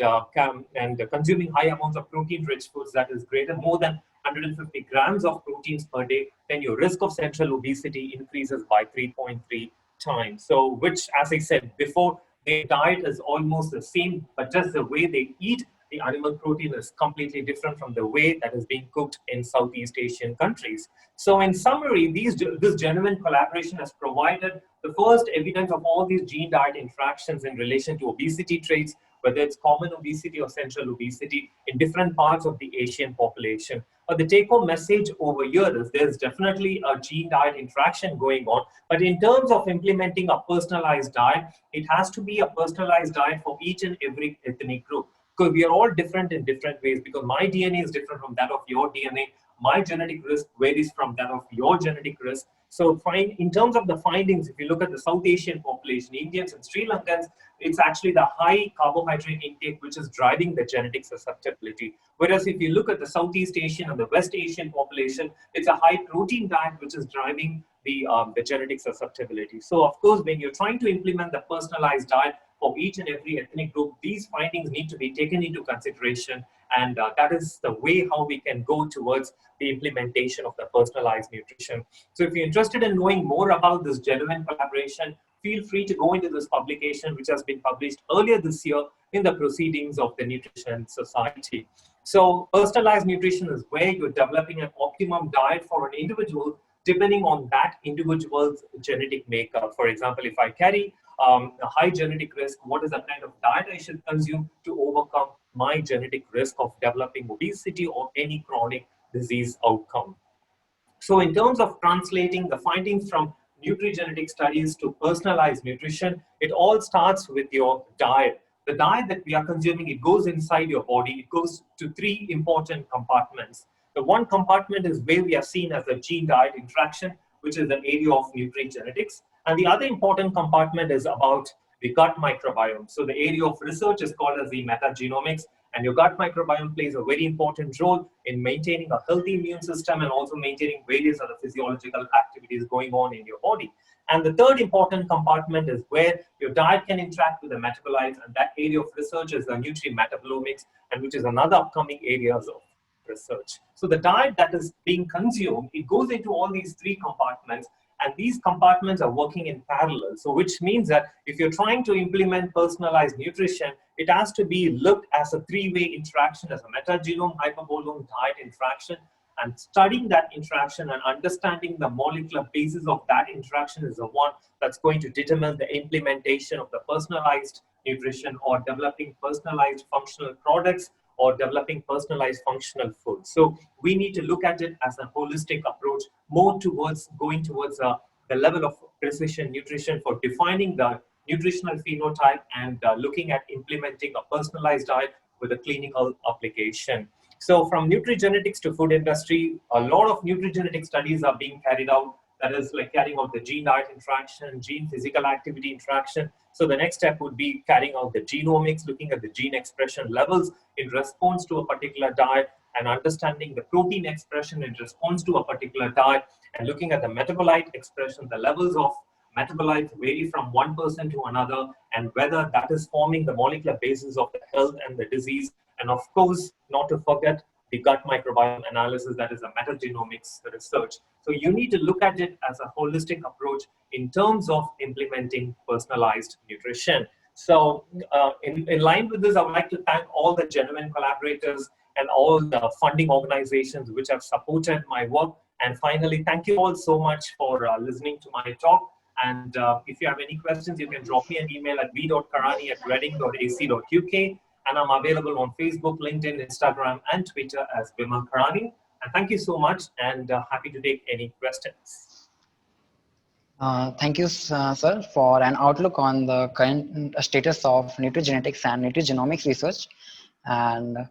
consuming high amounts of protein-rich foods that is greater, more than 150 grams of proteins per day, then your risk of central obesity increases by 3.3 times. So which, as I said before, their diet is almost the same, but just the way they eat the animal protein is completely different from the way that is being cooked in Southeast Asian countries. So in summary, this genuine collaboration has provided the first evidence of all these gene-diet interactions in relation to obesity traits, whether it's common obesity or central obesity in different parts of the Asian population. But the take-home message over here is there's definitely a gene-diet interaction going on, but in terms of implementing a personalized diet, it has to be a personalized diet for each and every ethnic group. Because we are all different in different ways, because my DNA is different from that of your DNA. My genetic risk varies from that of your genetic risk. So in terms of the findings, if you look at the South Asian population, Indians and Sri Lankans, it's actually the high carbohydrate intake which is driving the genetic susceptibility. Whereas if you look at the Southeast Asian and the West Asian population, it's a high protein diet which is driving the genetic susceptibility. So of course, when you're trying to implement the personalized diet for each and every ethnic group, these findings need to be taken into consideration. And that is the way how we can go towards the implementation of the personalized nutrition. So if you're interested in knowing more about this genuine collaboration, feel free to go into this publication, which has been published earlier this year in the Proceedings of the Nutrition Society. So personalized nutrition is where you're developing an optimum diet for an individual depending on that individual's genetic makeup. For example, if I carry a high genetic risk, what is the kind of diet I should consume to overcome my genetic risk of developing obesity or any chronic disease outcome? So in terms of translating the findings from nutrigenetic studies to personalized nutrition, it all starts with your diet. The diet that we are consuming, it goes inside your body. It goes to three important compartments. The one compartment is where we are seen as a gene-diet interaction, which is an area of nutrigenetics. And the other important compartment is about the gut microbiome. So the area of research is called as the metagenomics, and your gut microbiome plays a very important role in maintaining a healthy immune system and also maintaining various other physiological activities going on in your body. And the third important compartment is where your diet can interact with the metabolites, and that area of research is the nutrimetabolomics, and which is another upcoming areas of research. So the diet that is being consumed, it goes into all these three compartments, and these compartments are working in parallel. So which means that if you're trying to implement personalized nutrition, it has to be looked as a three-way interaction, as a metagenome hyperbolome diet interaction, and studying that interaction and understanding the molecular basis of that interaction is the one that's going to determine the implementation of the personalized nutrition or developing personalized functional products or developing personalized functional food. So we need to look at it as a holistic approach, more towards going towards the level of precision nutrition for defining the nutritional phenotype and looking at implementing a personalized diet with a clinical application. So from nutrigenetics to food industry, a lot of nutrigenetic studies are being carried out. That is like carrying out the gene-diet interaction, gene physical activity interaction. So the next step would be carrying out the genomics, looking at the gene expression levels in response to a particular diet and understanding the protein expression in response to a particular diet and looking at the metabolite expression. The levels of metabolites vary from one person to another and whether that is forming the molecular basis of the health and the disease. And of course, not to forget the gut microbiome analysis, that is a metagenomics research. So you need to look at it as a holistic approach in terms of implementing personalized nutrition. So in line with this, I would like to thank all the genuine collaborators and all the funding organizations which have supported my work. And finally, thank you all so much for listening to my talk. And if you have any questions, you can drop me an email at v.karani@reading.ac.uk. And I'm available on Facebook, LinkedIn, Instagram, and Twitter as Bimal Karani. And thank you so much, and happy to take any questions. Thank you, sir, for an outlook on the current status of nutrigenetics and nutrigenomics research, and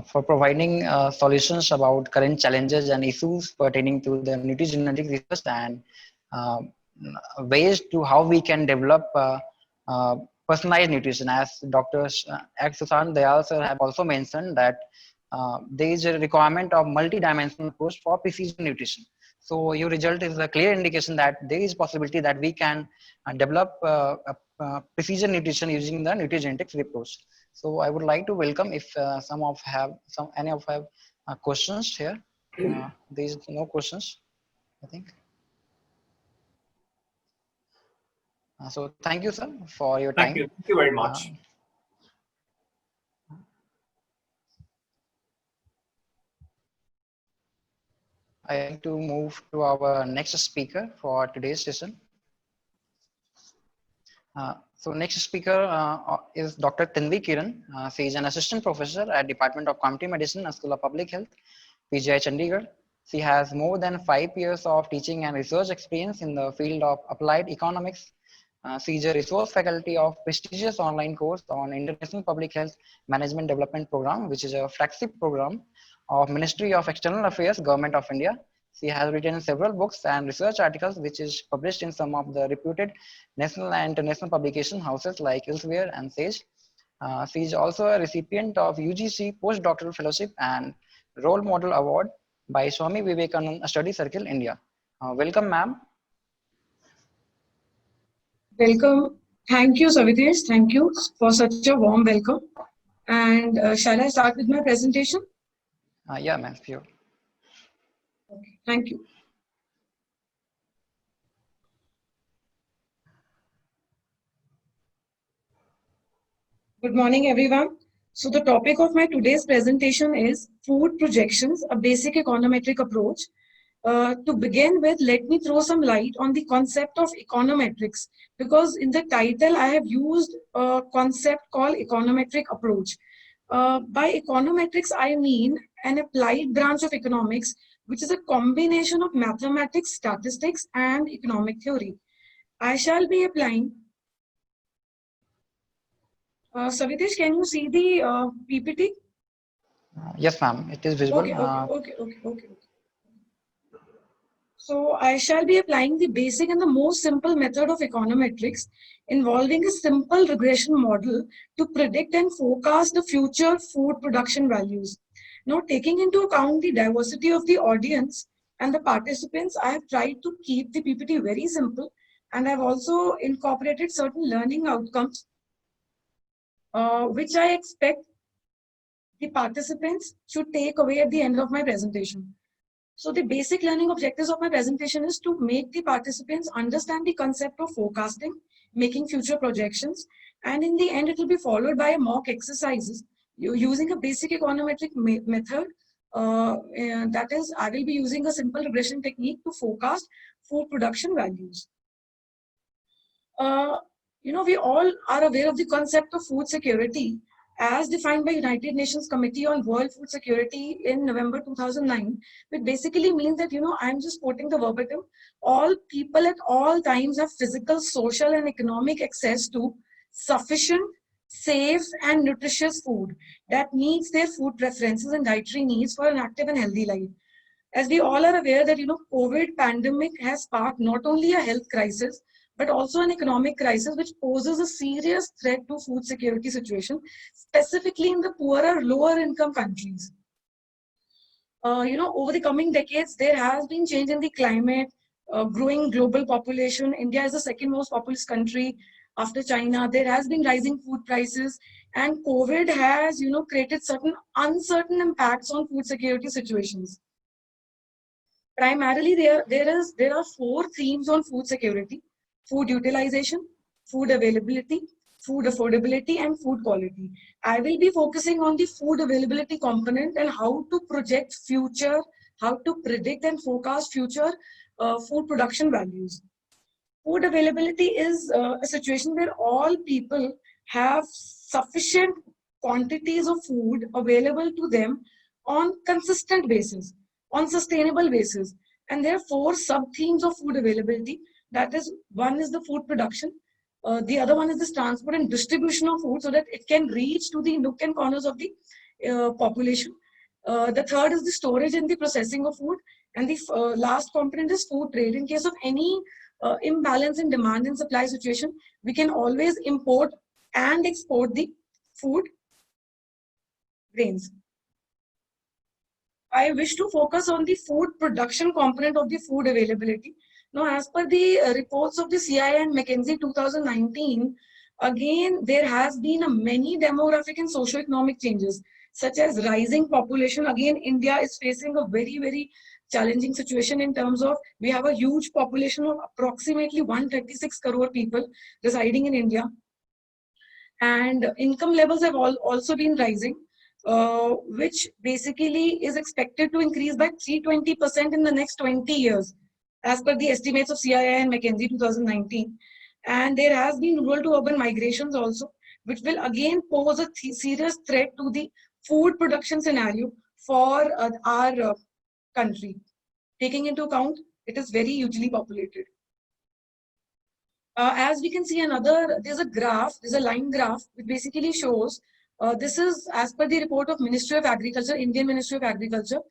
for providing solutions about current challenges and issues pertaining to the nutrigenetic research and ways to how we can develop personalized nutrition. As Dr. Sushant Dayal sir have also mentioned that there is a requirement of multi-dimensional approach for precision nutrition. So your result is a clear indication that there is possibility that we can develop precision nutrition using the nutrigenetics approach. So I would like to welcome if any of have questions here. There is no questions, I think. So thank you, sir, for your time. Thank you very much. I like to move to our next speaker for today's session. So next speaker is Dr. Tanvi Kiran. She is an assistant professor at Department of Community Medicine and School of Public Health, PGI Chandigarh. She has more than 5 years of teaching and research experience in the field of applied economics. She is a resource faculty of prestigious online course on International Public Health Management Development Program, which is a flagship program of Ministry of External Affairs, Government of India. She has written several books and research articles, which is published in some of the reputed national and international publication houses like Elsevier and Sage. She is also a recipient of UGC Postdoctoral Fellowship and Role Model Award by Swami Vivekananda Study Circle, India. Welcome, ma'am. Welcome. Thank you, Savitesh. Thank you for such a warm welcome. And shall I start with my presentation? Yeah, ma'am, sure. Okay, thank you. Good morning, everyone. So the topic of my today's presentation is food projections, a basic econometric approach. To begin with, let me throw some light on the concept of econometrics, because in the title I have used a concept called econometric approach. By econometrics, I mean an applied branch of economics, which is a combination of mathematics, statistics, and economic theory. I shall be applying. Savitesh, can you see the PPT? Yes, ma'am, it is visible. Okay. So I shall be applying the basic and the most simple method of econometrics, involving a simple regression model to predict and forecast the future food production values. Now, taking into account the diversity of the audience and the participants, I have tried to keep the PPT very simple, and I've also incorporated certain learning outcomes, which I expect the participants should take away at the end of my presentation. So the basic learning objectives of my presentation is to make the participants understand the concept of forecasting, making future projections, and in the end it will be followed by a mock exercises using a basic econometric method. That is, I will be using a simple regression technique to forecast food production values. We all are aware of the concept of food security as defined by United Nations Committee on World Food Security in November 2009, which basically means that, I'm just quoting the verbatim, all people at all times have physical, social, and economic access to sufficient, safe, and nutritious food that meets their food preferences and dietary needs for an active and healthy life. As we all are aware that, COVID pandemic has sparked not only a health crisis, but also an economic crisis which poses a serious threat to food security situation, specifically in the poorer, lower income countries. Over the coming decades, there has been change in the climate, growing global population. India is the second most populous country after China. There has been rising food prices, and COVID has, created certain uncertain impacts on food security situations. Primarily, there are 4 themes on food security: food utilization, food availability, food affordability, and food quality. I will be focusing on the food availability component and how to project future, how to predict and forecast future food production values. Food availability is a situation where all people have sufficient quantities of food available to them on consistent basis, on sustainable basis. And there are 4 sub-themes of food availability. That is, one is the food production. The other one is this transport and distribution of food so that it can reach to the nook and corners of the population. The third is the storage and the processing of food. And the last component is food trade. In case of any imbalance in demand and supply situation, we can always import and export the food grains. I wish to focus on the food production component of the food availability. Now, as per the reports of the CII and McKinsey 2019, again, there has been many demographic and socio-economic changes, such as rising population. Again, India is facing a very, very challenging situation in terms of, we have a huge population of approximately 136 crore people residing in India. And income levels have also been rising, which basically is expected to increase by 320% in the next 20 years, as per the estimates of CII and McKinsey 2019. And there has been rural to urban migrations also, which will again pose a serious threat to the food production scenario for our country. Taking into account, it is very hugely populated. As we can see there's a graph, there's a line graph, which basically shows, this is as per the report of Ministry of Agriculture, Indian Ministry of Agriculture.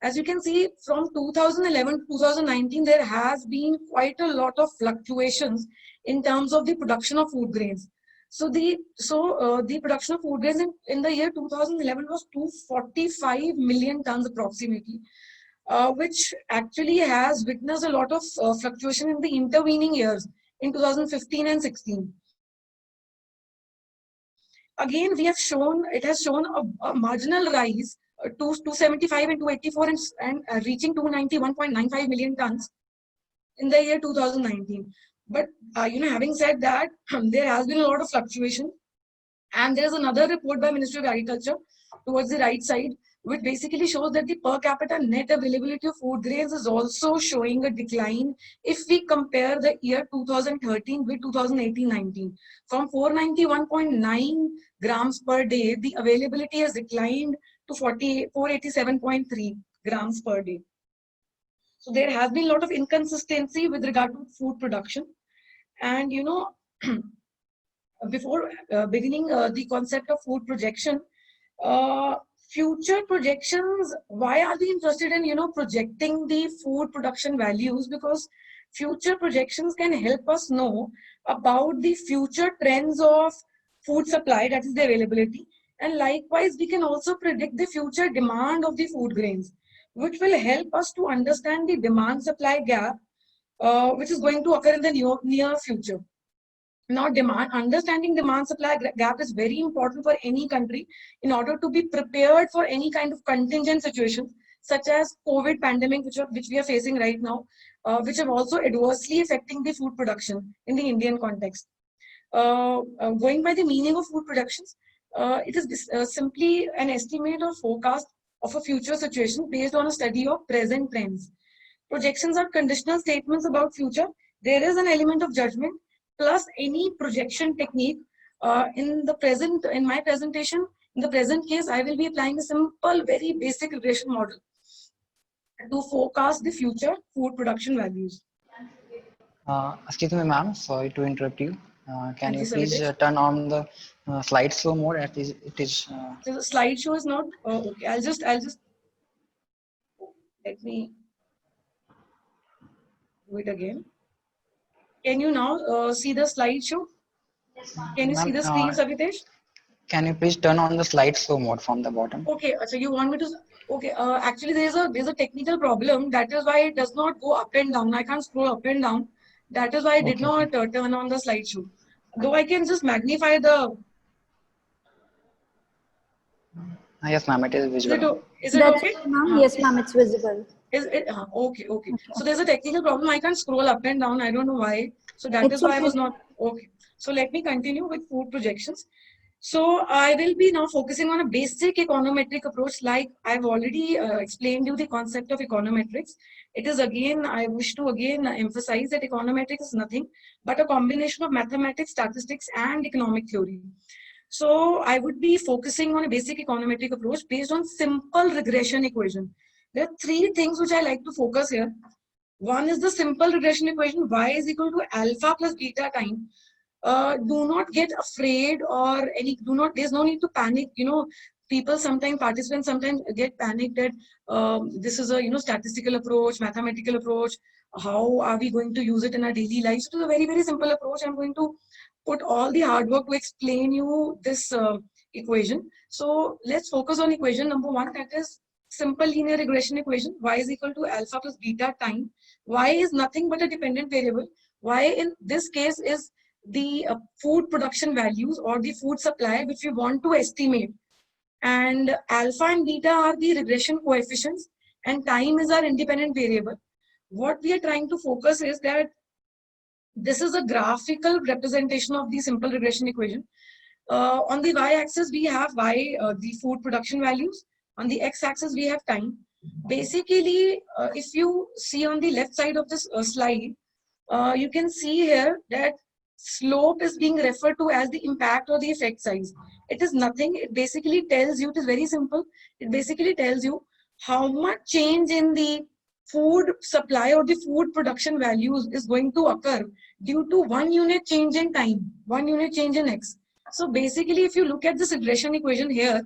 As you can see, from 2011 to 2019, there has been quite a lot of fluctuations in terms of the production of food grains. So the production of food grains in the year 2011 was 245 million tons approximately, which actually has witnessed a lot of fluctuation in the intervening years in 2015 and 16. Again, we have shown, it has shown a marginal rise to 275 and 284 and reaching 291.95 million tons in the year 2019. But having said that, there has been a lot of fluctuation. And there's another report by Ministry of Agriculture towards the right side, which basically shows that the per capita net availability of food grains is also showing a decline if we compare the year 2013 with 2018-19. From 491.9 grams per day, the availability has declined to 487.3 grams per day. So there has been a lot of inconsistency with regard to food production. And before beginning the concept of food projection, future projections, why are we interested in projecting the food production values? Because future projections can help us know about the future trends of food supply, that is the availability, and likewise we can also predict the future demand of the food grains, which will help us to understand the demand supply gap which is going to occur in the near future. Now, understanding demand supply gap is very important for any country in order to be prepared for any kind of contingent situations, such as COVID pandemic, which we are facing right now, which are also adversely affecting the food production in the Indian context. Going by the meaning of food productions, it is simply an estimate or forecast of a future situation based on a study of present trends. Projections are conditional statements about future. There is an element of judgment plus any projection technique. In my presentation, in the present case, I will be applying a simple, very basic regression model to forecast the future food production values. Excuse me, ma'am. Sorry to interrupt you. Can you you, please Savitesh. turn on the slideshow mode? It is. So the slideshow is not okay. I'll just let me do it again. Can you now see the slideshow? Can you see the screen, Savitesh? Can you please turn on the slideshow mode from the bottom? Okay, so you want me to? Okay, actually there's a technical problem. That is why it does not go up and down. I can't scroll up and down. That is why I did not turn on the slideshow. Though I can just magnify the. Yes, ma'am. It is visible. Is it okay? Yes, ma'am. It's visible. Is it okay? So there's a technical problem. I can't scroll up and down. I don't know why. So that is why I was not okay. So let me continue with food projections. So I will be now focusing on a basic econometric approach. Like I've already explained you the concept of econometrics. It is again, I wish to again emphasize that econometrics is nothing but a combination of mathematics, statistics, and economic theory. So I would be focusing on a basic econometric approach based on simple regression equation. There are three things which I like to focus here. One is the simple regression equation, y is equal to alpha plus beta time. Do not get afraid or there's no need to panic. People sometimes, participants sometimes get panicked that this is a statistical approach, mathematical approach. How are we going to use it in our daily lives? It is a very, very simple approach. I'm going to put all the hard work to explain you this equation. So let's focus on equation number one, that is simple linear regression equation. Y is equal to alpha plus beta time. Y is nothing but a dependent variable. Y in this case is the food production values or the food supply which we want to estimate. And alpha and beta are the regression coefficients and time is our independent variable. What we are trying to focus is that this is a graphical representation of the simple regression equation. On the y-axis, we have the food production values. On the x-axis, we have time. Basically, if you see on the left side of this slide, you can see here that slope is being referred to as the impact or the effect size. It is nothing. It basically tells you, it is very simple. It basically tells you how much change in the food supply or the food production values is going to occur due to 1 unit change in time, 1 unit change in x. So basically, if you look at this regression equation here,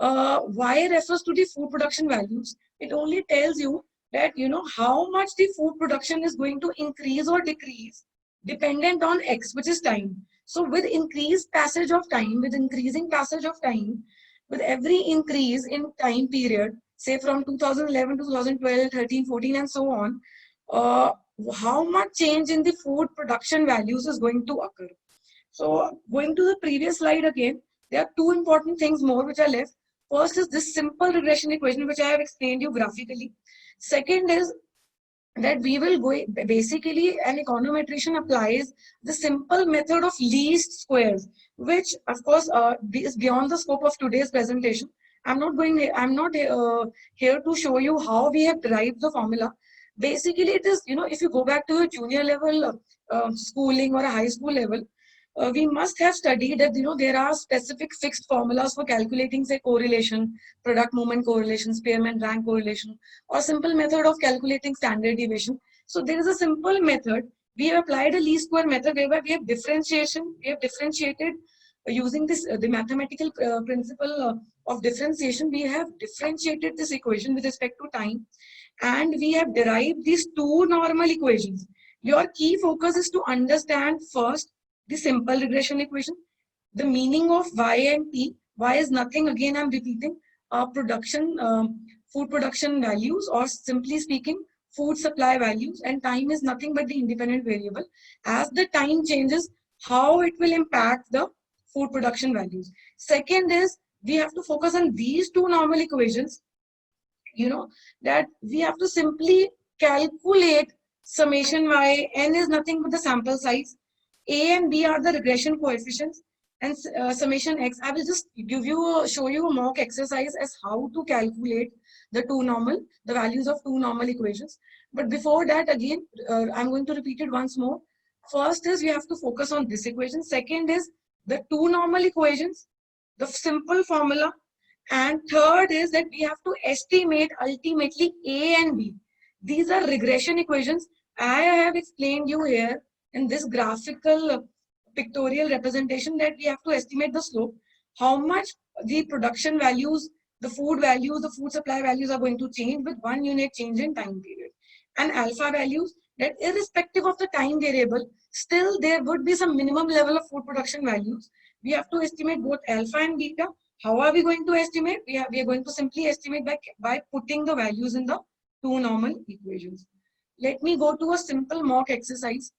y refers to the food production values. It only tells you that how much the food production is going to increase or decrease dependent on x, which is time. So with increased passage of time, with increasing passage of time, with every increase in time period, say from 2011 to 2012, 13, 14, and so on, how much change in the food production values is going to occur. So going to the previous slide again, There are two important things more which are left. First is this simple regression equation, which I have explained you graphically. Second is that we will go, basically an econometrician applies the simple method of least squares, which of course is beyond the scope of today's presentation. I'm not here to show you how we have derived the formula. Basically, it is, if you go back to a junior level schooling or a high school level, we must have studied that, there are specific fixed formulas for calculating, say, correlation, product movement correlation, Spearman rank correlation, or simple method of calculating standard deviation. So there is a simple method. We have applied a least square method whereby we have differentiated using this the mathematical principle of differentiation. We have differentiated this equation with respect to time, and we have derived these two normal equations. Your key focus is to understand first the simple regression equation, the meaning of y and t. Y is nothing, again I'm repeating, food production values, or simply speaking, food supply values, and time is nothing but the independent variable. As the time changes, how it will impact the food production values. Second is, we have to focus on these two normal equations, that we have to simply calculate summation y. N is nothing but the sample size. A and B are the regression coefficients, and summation x. I will just show you a mock exercise as how to calculate the values of two normal equations. But before that, again, I'm going to repeat it once more. First is we have to focus on this equation. Second is the two normal equations, the simple formula. And third is that we have to estimate ultimately A and B. These are regression equations. I have explained you here in this graphical pictorial representation that we have to estimate the slope, how much the production values, the food values, the food supply values are going to change with 1 unit change in time period. And alpha values, that irrespective of the time variable, still there would be some minimum level of food production values. We have to estimate both alpha and beta. How are we going to estimate? We are going to simply estimate by putting the values in the two normal equations. Let me go to a simple mock exercise.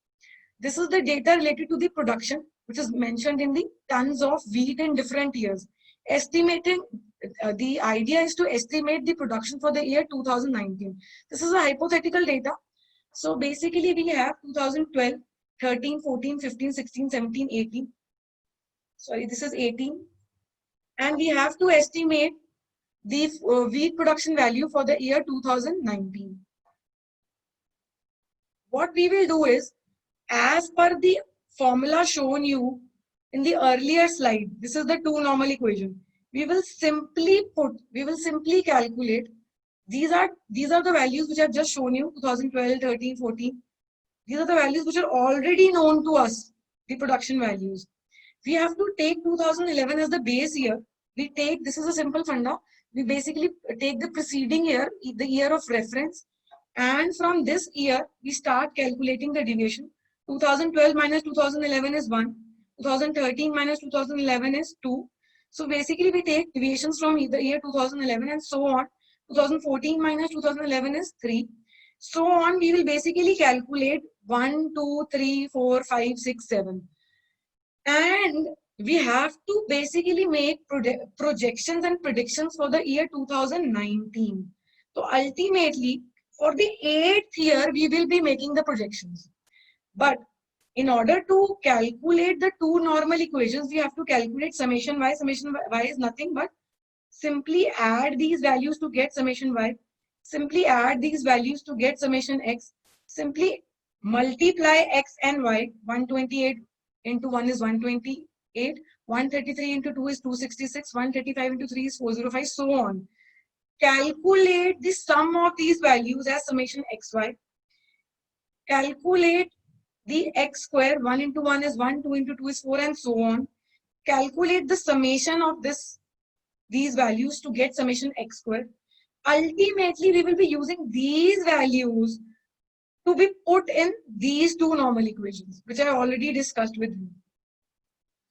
This is the data related to the production, which is mentioned in the tons of wheat in different years. Estimating, the idea is to estimate the production for the year 2019. This is a hypothetical data. So basically we have 2012, 13, 14, 15, 16, 17, 18. Sorry, this is 18. And we have to estimate the wheat production value for the year 2019. What we will do is, as per the formula shown you in the earlier slide, this is the two normal equation. We will simply calculate. These are the values which I have just shown you, 2012, 13, 14. These are the values which are already known to us, the production values. We have to take 2011 as the base year. This is a simple funda. We basically take the preceding year, the year of reference. And from this year, we start calculating the deviation. 2012 minus 2011 is 1. 2013 minus 2011 is 2. So basically we take deviations from the year 2011 and so on. 2014 minus 2011 is 3. So on, we will basically calculate 1, 2, 3, 4, 5, 6, 7. And we have to basically make projections and predictions for the year 2019. So ultimately, for the 8th year, we will be making the projections. But in order to calculate the two normal equations, we have to calculate summation y. Summation y is nothing but simply add these values to get summation y. Simply add these values to get summation x. Simply multiply x and y. 128 into 1 is 128. 133 into 2 is 266. 135 into 3 is 405. So on. Calculate the sum of these values as summation xy. Calculate the x square. 1 into 1 is 1. 2 into 2 is 4, and so on. Calculate the summation of these values to get summation x square. Ultimately, we will be using these values to be put in these two normal equations, which I already discussed with you.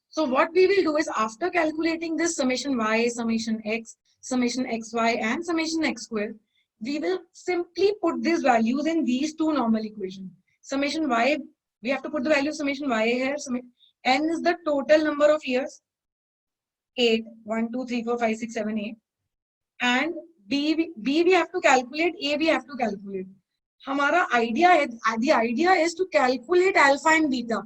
So what we will do is, after calculating this summation y, summation x, summation xy, and summation x square, we will simply put these values in these two normal equations. Summation y, we have to put the value of summation y here. N is the total number of years. 8, 1, 2, 3, 4, 5, 6, 7, 8. And B we have to calculate, A we have to calculate. Hamara idea, the idea is to calculate alpha and beta.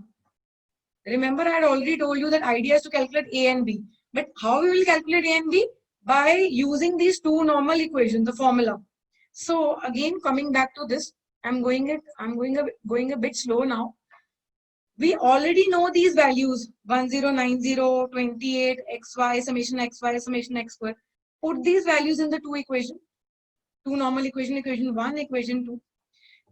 Remember, I had already told you that idea is to calculate A and B. But how we will calculate A and B? By using these two normal equations, the formula. So again, coming back to this, I'm going a bit slow now. We already know these values 1090, 28, xy, summation xy, summation x square. Put these values in the two equations, two normal equation, equation 1, equation 2.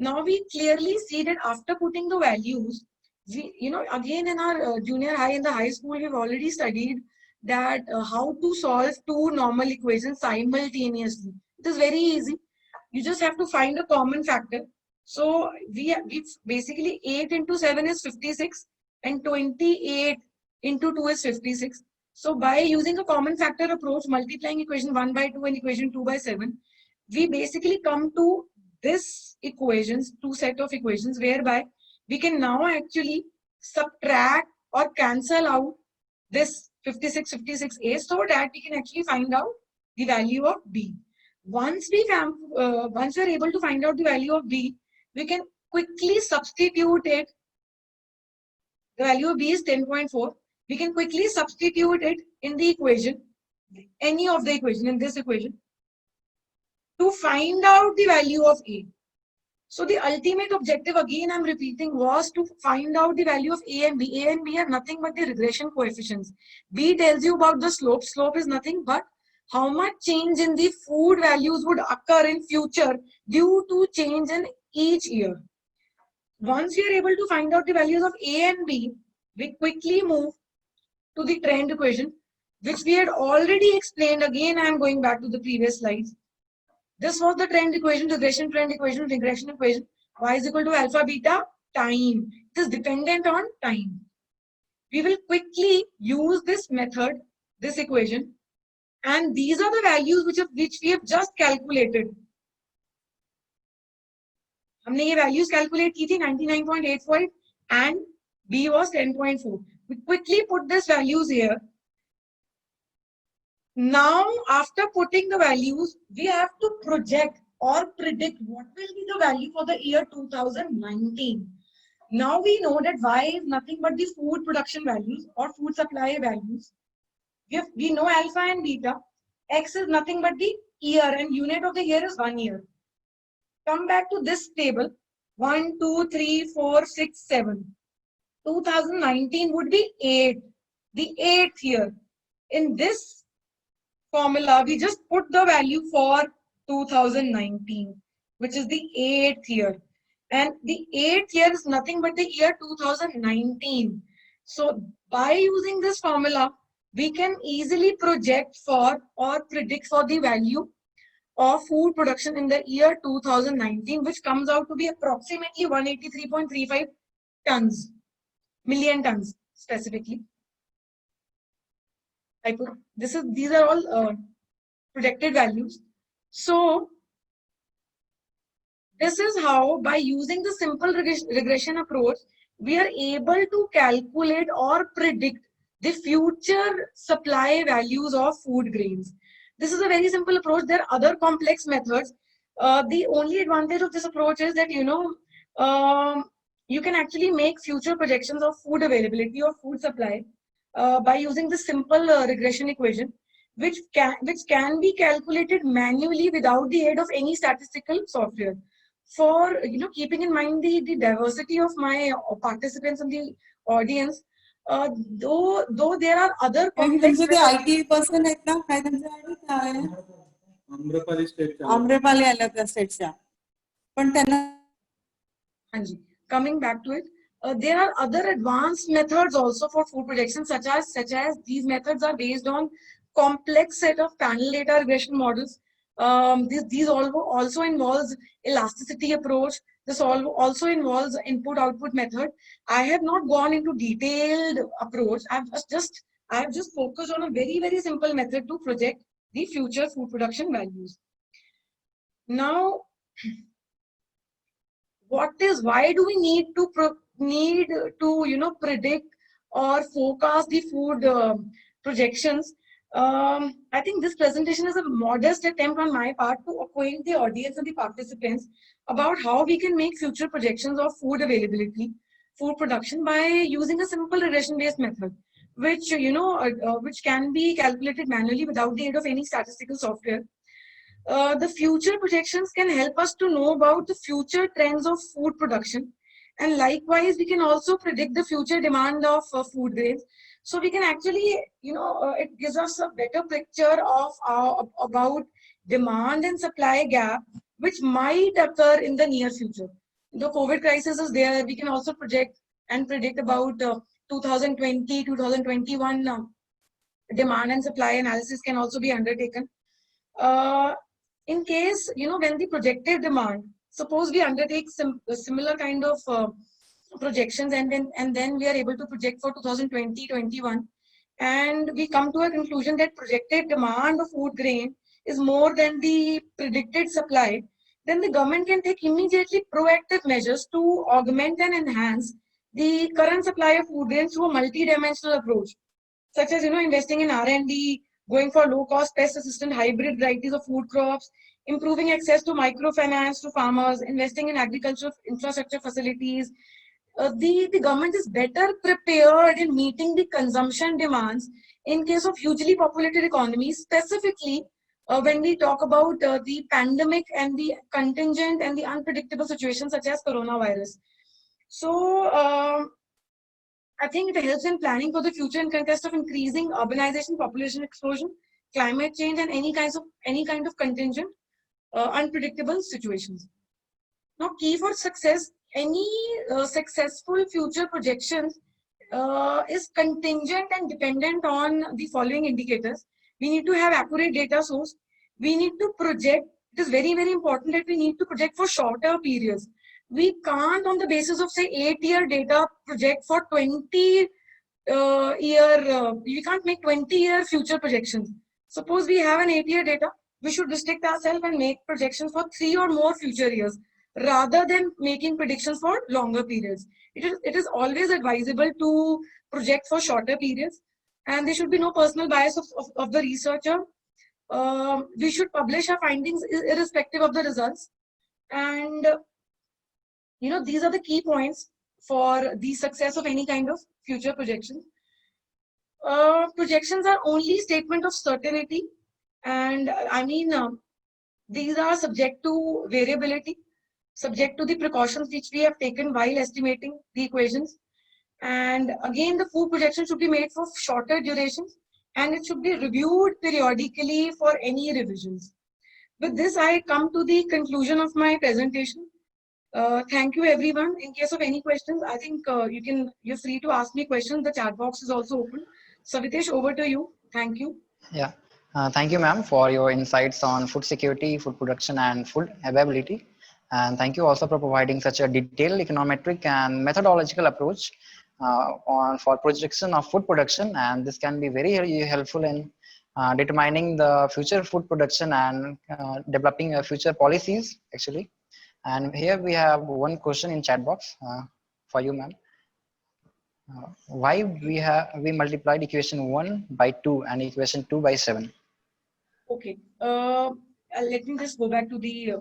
Now we clearly see that after putting the values, we, again in our junior high, in the high school, we've already studied that how to solve two normal equations simultaneously. It is very easy. You just have to find a common factor. So we basically 8 into 7 is 56 and 28 into 2 is 56. So by using a common factor approach, multiplying equation 1 by 2 and equation 2 by 7, we basically come to this equations, two set of equations, whereby we can now actually subtract or cancel out this 56A so that we can actually find out the value of B. Once we are able to find out the value of B, we can quickly substitute it. The value of B is 10.4. We can quickly substitute it in the equation, any of the equation, in this equation, to find out the value of A. So the ultimate objective, again I'm repeating, was to find out the value of A and B. A and B are nothing but the regression coefficients. B tells you about the slope. Slope is nothing but how much change in the food values would occur in future due to change in each year. Once we are able to find out the values of A and B, we quickly move to the trend equation, which we had already explained. Again, I am going back to the previous slides. This was the trend equation, regression trend equation, regression equation. Y is equal to alpha beta time. It is dependent on time. We will quickly use this method, this equation, and these are the values which we have just calculated. हमने ये values calculate की थी 99.84 and B was 10.4. We quickly put these values here. Now, after putting the values, we have to project or predict what will be the value for the year 2019. Now we know that Y is nothing but the food production values or food supply values. We know alpha and beta. X is nothing but the year and unit of the year is 1 year. Come back to this table. 1, 2, 3, 4, 6, 7. 2019 would be 8. The 8th year. In this formula, we just put the value for 2019, which is the 8th year. And the 8th year is nothing but the year 2019. So by using this formula, we can easily project for or predict for the value of food production in the year 2019, which comes out to be approximately 183.35 tons, million tons specifically. These are all projected values. So this is how, by using the simple regression approach, we are able to calculate or predict the future supply values of food grains. This is a very simple approach. There are other complex methods. The only advantage of this approach is that, you can actually make future projections of food availability or food supply by using the simple regression equation, which can be calculated manually without the aid of any statistical software. For keeping in mind the diversity of my participants in the audience, though there are other complex IT person आहेत ना, काय त्यांचं काय आहे? आम्रपाली आल्या त्या स्टेटच्या, पण त्यांना coming back to it, there are other advanced methods also for food projection, such as these methods are based on complex set of panel data regression models. These also involves elasticity approach. This also involves input-output method. I have not gone into detailed approach. I have just focused on a very, very simple method to project the future food production values. Now, why do we need to predict or forecast the food projections? I think this presentation is a modest attempt on my part to acquaint the audience and the participants about how we can make future projections of food availability, food production by using a simple regression-based method, which which can be calculated manually without the aid of any statistical software. The future projections can help us to know about the future trends of food production, and likewise we can also predict the future demand of food grains. So we can actually, it gives us a better picture of about demand and supply gap which might occur in the near future. The COVID crisis is there. We can also project and predict about 2020 2021 demand and supply analysis can also be undertaken. In case, when the projected demand, suppose we undertake similar kind of projections, and then we are able to project for 2020-21, and we come to a conclusion that projected demand of food grain is more than the predicted supply, then the government can take immediately proactive measures to augment and enhance the current supply of food grains through a multi-dimensional approach, such as investing in R&D, going for low-cost pest-resistant hybrid varieties of food crops, improving access to microfinance to farmers, investing in agricultural infrastructure facilities. The government is better prepared in meeting the consumption demands in case of hugely populated economies, specifically when we talk about the pandemic and the contingent and the unpredictable situations such as coronavirus. So I think it helps in planning for the future in context of increasing urbanization, population explosion, climate change, and any kind of contingent, unpredictable situations. Now, key for success, any successful future projections is contingent and dependent on the following indicators. We need to have accurate data source. We need to project. It is very, very important that we need to project for shorter periods. We can't, on the basis of say 8-year data, project for 20 year. We can't make 20-year future projections. Suppose we have an 8-year data, we should restrict ourselves and make projections for 3 or more future years, rather than making predictions for longer periods. It is always advisable to project for shorter periods, and there should be no personal bias of the researcher. We should publish our findings irrespective of the results, and these are the key points for the success of any kind of future projections. Projections are only statement of certainty, and these are subject to variability, subject to the precautions which we have taken while estimating the equations. And again, the food projection should be made for shorter durations, and it should be reviewed periodically for any revisions. With this, I come to the conclusion of my presentation. Thank you, everyone. In case of any questions, I think you're free to ask me questions. The chat box is also open. Savitesh, over to you. Thank you. Yeah. Thank you, ma'am, for your insights on food security, food production, and food availability. And thank you also for providing such a detailed econometric and methodological approach for projection of food production. And this can be very, very helpful in determining the future food production and developing future policies, actually. And here we have one question in chat box for you, ma'am. Why we multiplied equation 1 by 2 and equation 2 by 7? Okay. Let me just go back to the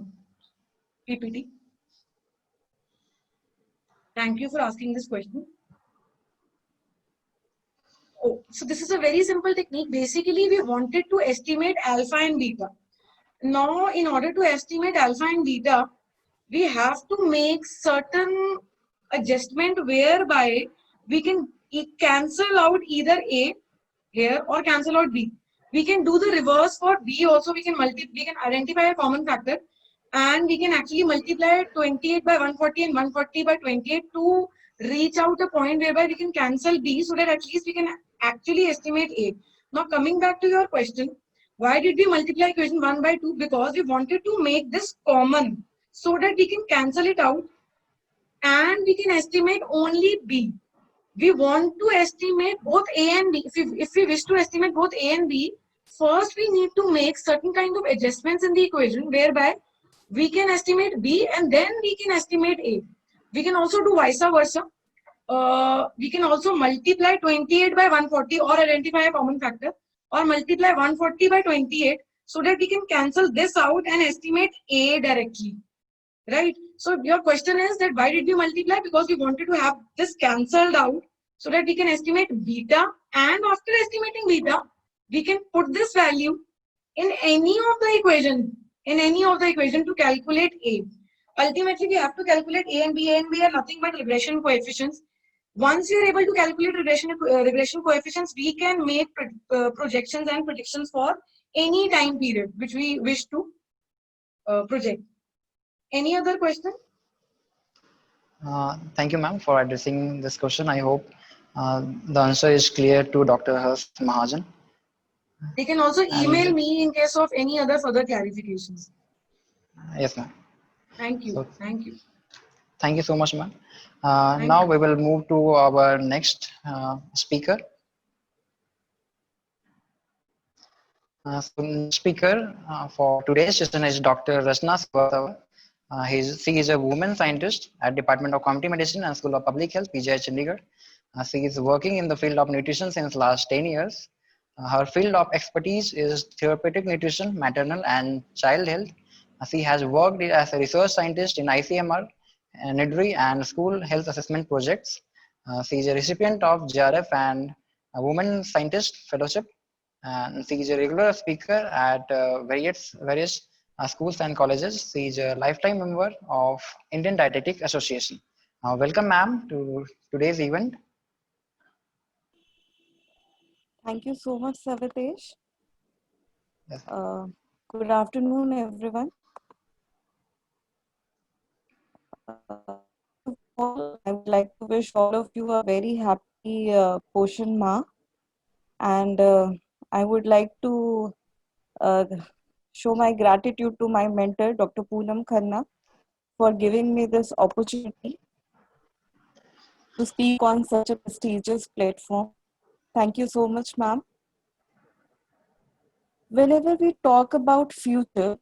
PPT. Thank you for asking this question. Oh, so this is a very simple technique. Basically, we wanted to estimate alpha and beta. Now, in order to estimate alpha and beta, we have to make certain adjustment whereby we can cancel out either A here or cancel out B. We can do the reverse for B also. We can identify a common factor, and we can actually multiply 28 by 140 and 140 by 28 to reach out a point whereby we can cancel B, so that at least we can actually estimate A. Now, coming back to your question, why did we multiply equation 1 by 2? Because we wanted to make this common, so that we can cancel it out and we can estimate only B. We want to estimate both A and B. If we wish to estimate both A and B, first we need to make certain kind of adjustments in the equation whereby we can estimate B and then we can estimate A. We can also do vice versa. We can also multiply 28 by 140 or identify a common factor. or multiply 140 by 28 so that we can cancel this out and estimate A directly, right? So your question is that why did we multiply? Because we wanted to have this cancelled out so that we can estimate beta, and after estimating beta, we can put this value in any of the equation to calculate A. Ultimately, we have to calculate A and B. A and B are nothing but regression coefficients. Once we are able to calculate regression coefficients, we can make projections and predictions for any time period which we wish to project. Any other question? Thank you, ma'am, for addressing this question. I hope the answer is clear to Dr. Harsh Mahajan. They can also email And me in case of any other further clarifications. yes, ma'am. Thank you. So, Thank you. thank you so much, ma'am. Thank Now you. we will move to our next speaker. So next speaker for today's session is Dr. Rachna Srivastava. She is a woman scientist at Department of Community Medicine and School of Public Health, PGI Chandigarh. She is working in the field of nutrition since last 10 years. Her field of expertise is therapeutic nutrition, maternal and child health. She has worked as a research scientist in ICMR, NIDRI and school health assessment projects. She is a recipient of JRF and a Women Scientist Fellowship, and she is a regular speaker at various schools and colleges. She is a lifetime member of Indian Dietetic Association. Welcome, ma'am, to today's event. Thank you so much, Savitesh. Yes. Good afternoon, everyone. First of all, I would like to wish all of you a very happy Poshan Ma, and I would like to uh, show my gratitude to my mentor, Dr. Poonam Khanna, for giving me this opportunity to speak on such a prestigious platform. Thank you so much, ma'am. Whenever we talk about future,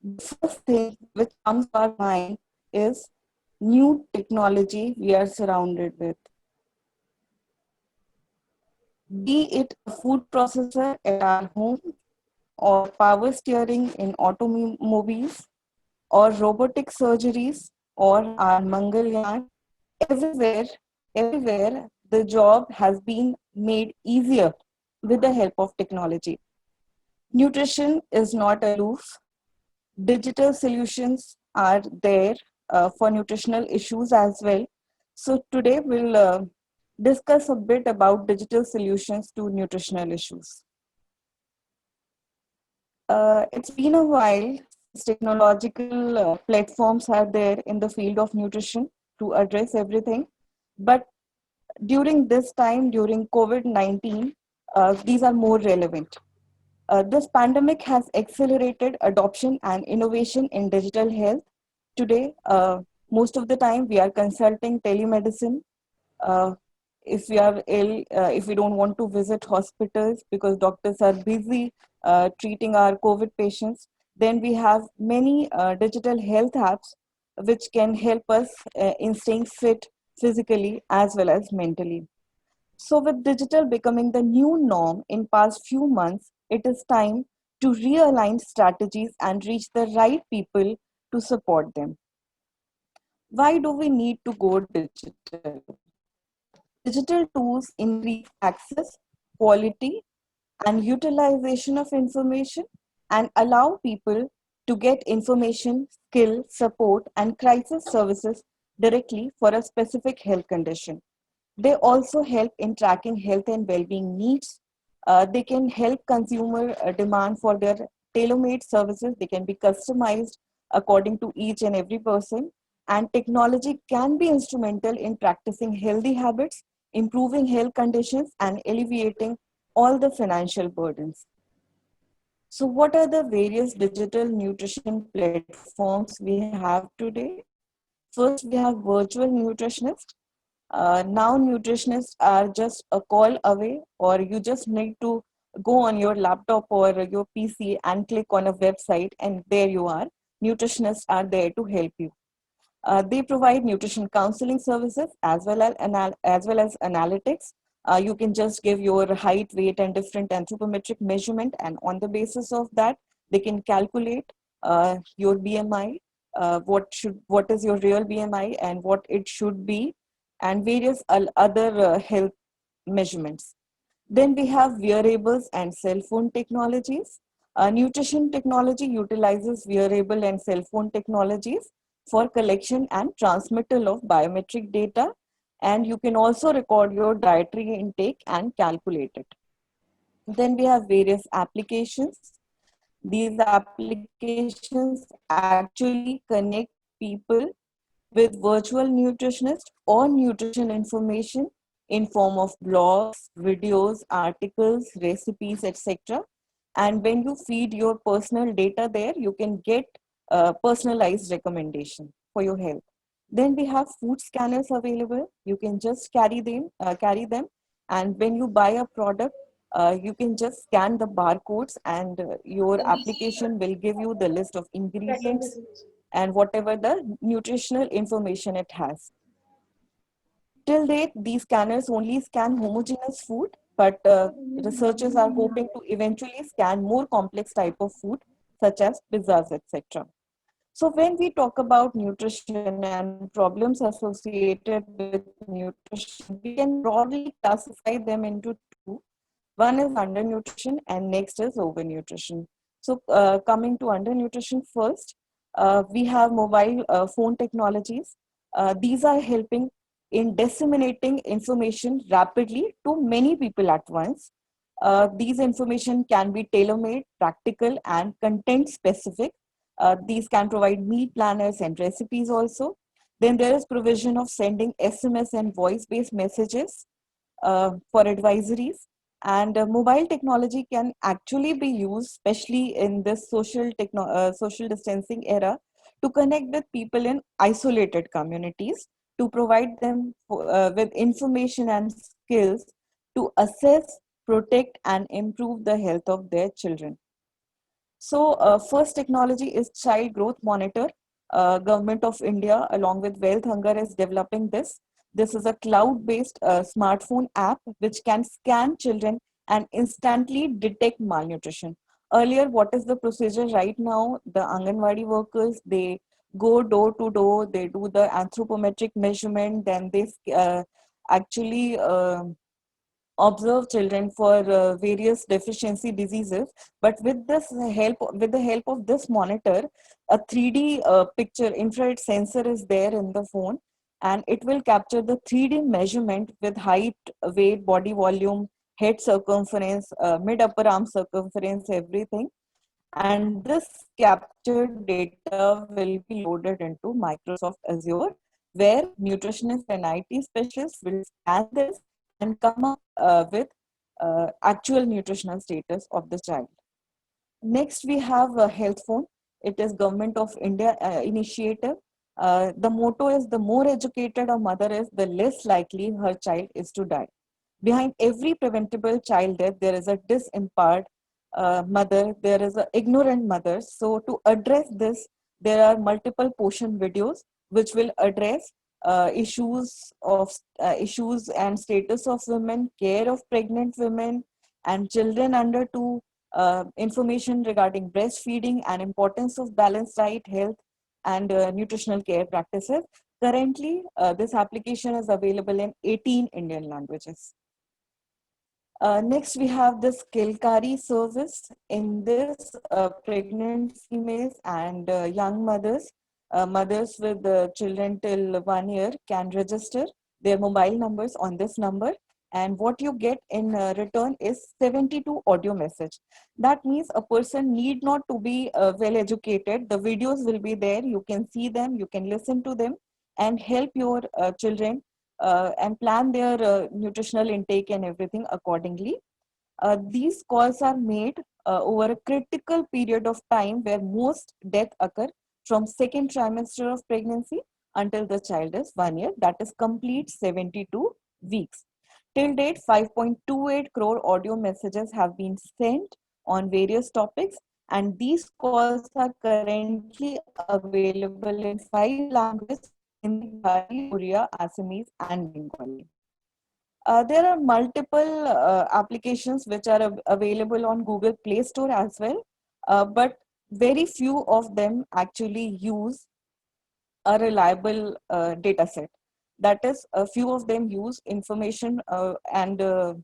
the first thing which comes to our mind is new technology we are surrounded with. Be it a food processor at our home, or power steering in automobiles, or robotic surgeries, or our Mangalyaan, everywhere the job has been made easier with the help of technology. Nutrition is not aloof. Digital solutions are there for nutritional issues as well. So today we'll discuss a bit about digital solutions to nutritional issues. It's been a while since technological platforms are there in the field of nutrition to address everything. But during this time, during COVID-19, these are more relevant. This pandemic has accelerated adoption and innovation in digital health. Today, most of the time, we are consulting telemedicine. If we are ill, if we don't want to visit hospitals because doctors are busy treating our COVID patients, then we have many digital health apps which can help us in staying fit physically as well as mentally. So with digital becoming the new norm in past few months, it is time to realign strategies and reach the right people to support them. Why do we need to go digital? Digital tools increase access, quality, and utilization of information and allow people to get information, skill, support, and crisis services directly for a specific health condition. They also help in tracking health and well-being needs. They can help consumer demand for their tailor-made services. They can be customized according to each and every person. And technology can be instrumental in practicing healthy habits, improving health conditions, and alleviating all the financial burdens. So what are the various digital nutrition platforms we have today? First, we have virtual nutritionists. Now nutritionists are just a call away, or you just need to go on your laptop or your PC and click on a website, and there you are. Nutritionists are there to help you. They provide nutrition counseling services as well as analytics You can just give your height, weight, and different anthropometric measurement, and on the basis of that, they can calculate your BMI, what is your real BMI and what it should be, and various other health measurements. Then we have wearables and cell phone technologies. Nutrition technology utilizes wearable and cell phone technologies for collection and transmittal of biometric data. And you can also record your dietary intake and calculate it. Then we have various applications. These applications actually connect people with virtual nutritionists or nutrition information in form of blogs, videos, articles, recipes, etc. And when you feed your personal data there, you can get personalized recommendation for your health. Then we have food scanners available. You can just carry them, and when you buy a product, you can just scan the barcodes, and your application will give you the list of ingredients and whatever the nutritional information it has. Till date, these scanners only scan homogeneous food, but researchers are hoping to eventually scan more complex type of food, such as pizzas, etc. So when we talk about nutrition and problems associated with nutrition, we can broadly classify them into two. One is undernutrition and next is overnutrition. So coming to undernutrition first, we have mobile phone technologies. These are helping in disseminating information rapidly to many people at once. These information can be tailor-made, practical, and content-specific. These can provide meal planners and recipes also. Then there is provision of sending SMS and voice-based messages for advisories. And mobile technology can actually be used, especially in this social distancing era, to connect with people in isolated communities, to provide them with information and skills to assess, protect, and improve the health of their children. So first technology is Child Growth Monitor. Government of India along with Wealth Hunger is developing this. This is a cloud-based smartphone app which can scan children and instantly detect malnutrition. Earlier, what is the procedure right now? The Anganwadi workers, they go door to door, they do the anthropometric measurement, then they actually observe children for various deficiency diseases. But with the help of this monitor, a 3D picture infrared sensor is there in the phone, and it will capture the 3D measurement with height, weight, body volume, head circumference, mid upper arm circumference, everything. And this captured data will be loaded into Microsoft Azure, where nutritionists and IT specialists will scan this and come up with actual nutritional status of the child. Next, we have a health phone. It is Government of India initiative. The motto is, the more educated a mother is, the less likely her child is to die. Behind every preventable child death, there is a disempowered mother, there is an ignorant mother. So to address this, there are multiple Poshan videos which will address issues and status of women, care of pregnant women and children under 2, information regarding breastfeeding and importance of balanced diet, health, and nutritional care practices. Currently, this application is available in 18 Indian languages. Next, we have the Skillkari service. In this, pregnant females and young mothers, mothers with children till 1 year can register their mobile numbers on this number. And what you get in return is 72 audio message. That means a person need not to be well educated. The videos will be there. You can see them, you can listen to them and help your children and plan their nutritional intake and everything accordingly. These calls are made over a critical period of time where most death occur from second trimester of pregnancy until the child is 1 year. That is complete 72 weeks. Till date, 5.28 crore audio messages have been sent on various topics, and these calls are currently available in 5 languages: Hindi, Bihari, Oriya, Assamese, and Bengali. There are multiple applications which are available on Google Play Store as well, but very few of them actually use a reliable data set. That is, a few of them use information and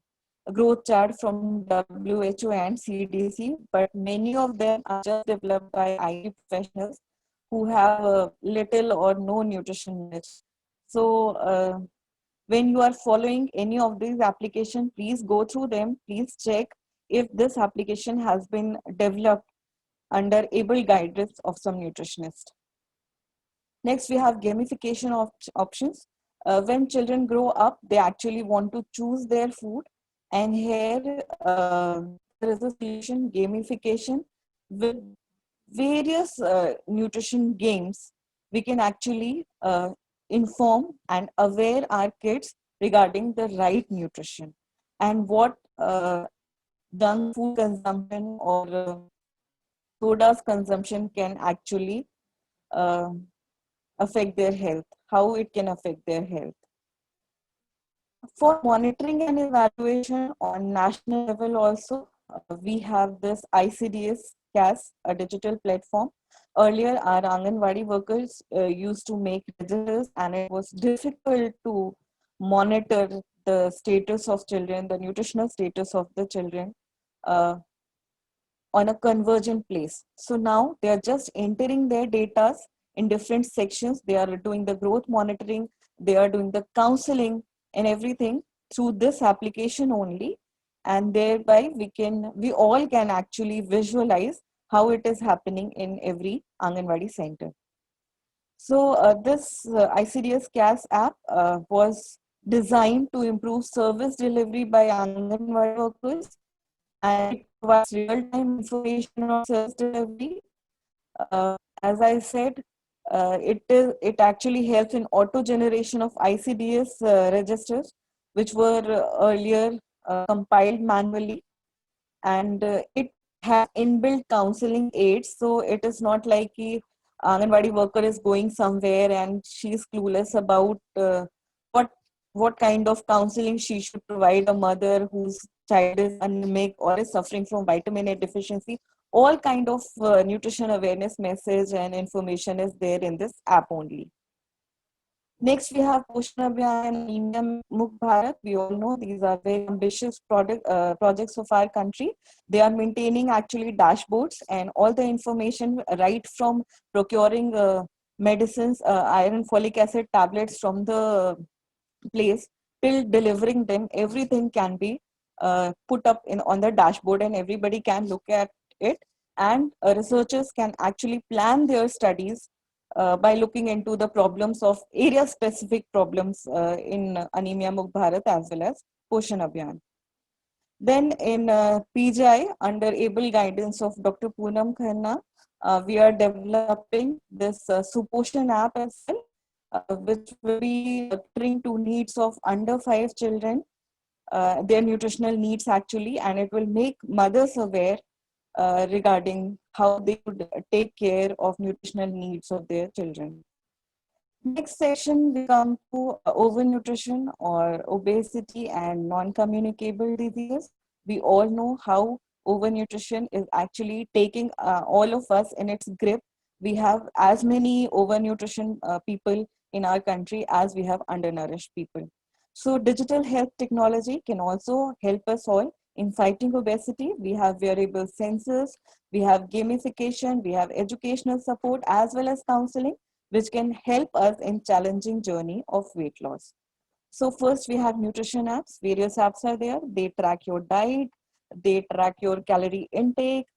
growth chart from WHO and CDC, but many of them are just developed by IT professionals who have little or no nutrition knowledge. So when you are following any of these applications, please go through them. Please check if this application has been developed under able guidance of some nutritionist. Next, we have gamification options. When children grow up, they actually want to choose their food. And here, there is a solution, gamification. With various nutrition games, we can actually inform and aware our kids regarding the right nutrition and what junk food consumption or sodas consumption can actually uh, affect their health, how it can affect their health. For monitoring and evaluation on national level also, we have this ICDS CAS, a digital platform. Earlier, our Anganwadi workers used to make registers, and it was difficult to monitor the status of children, the nutritional status of the children uh, on a convergent place. So now they are just entering their data in different sections. They are doing the growth monitoring, they are doing the counseling and everything through this application only. And thereby we all can actually visualize how it is happening in every Anganwadi center. So this ICDS CAS app was designed to improve service delivery by Anganwadi workers, and it provides real-time information on service delivery. As I said, it actually helps in auto generation of ICDS registers, which were earlier compiled manually, and it has inbuilt counseling aids. So it is not like a Anganwadi worker is going somewhere and she's clueless about what what kind of counseling she should provide a mother whose child is anemic or is suffering from vitamin A deficiency. All kind of nutrition awareness message and information is there in this app only. Next, we have Poshan Abhiyan and Anemia Mukt Bharat. We all know these are very ambitious projects of our country. They are maintaining actually dashboards and all the information right from procuring medicines, iron folic acid tablets from the place till delivering them. Everything can be put up on the dashboard and everybody can look at it. And researchers can actually plan their studies by looking into the problems of area-specific problems in Anemia Mukt Bharat as well as Poshan Abhiyan. Then in PGI, under able guidance of Dr. Poonam Khanna, we are developing this Suposhan app as well, which will be catering to needs of under 5 children, their nutritional needs actually, and it will make mothers aware regarding how they would take care of nutritional needs of their children. Next section, we come to overnutrition or obesity and non-communicable diseases. We all know how overnutrition is actually taking all of us in its grip. We have as many overnutrition people in our country as we have undernourished people. So digital health technology can also help us all in fighting obesity. We have wearable sensors, we have gamification, we have educational support as well as counseling, which can help us in challenging journey of weight loss. So first we have nutrition apps. Various apps are there. They track your diet, they track your calorie intake,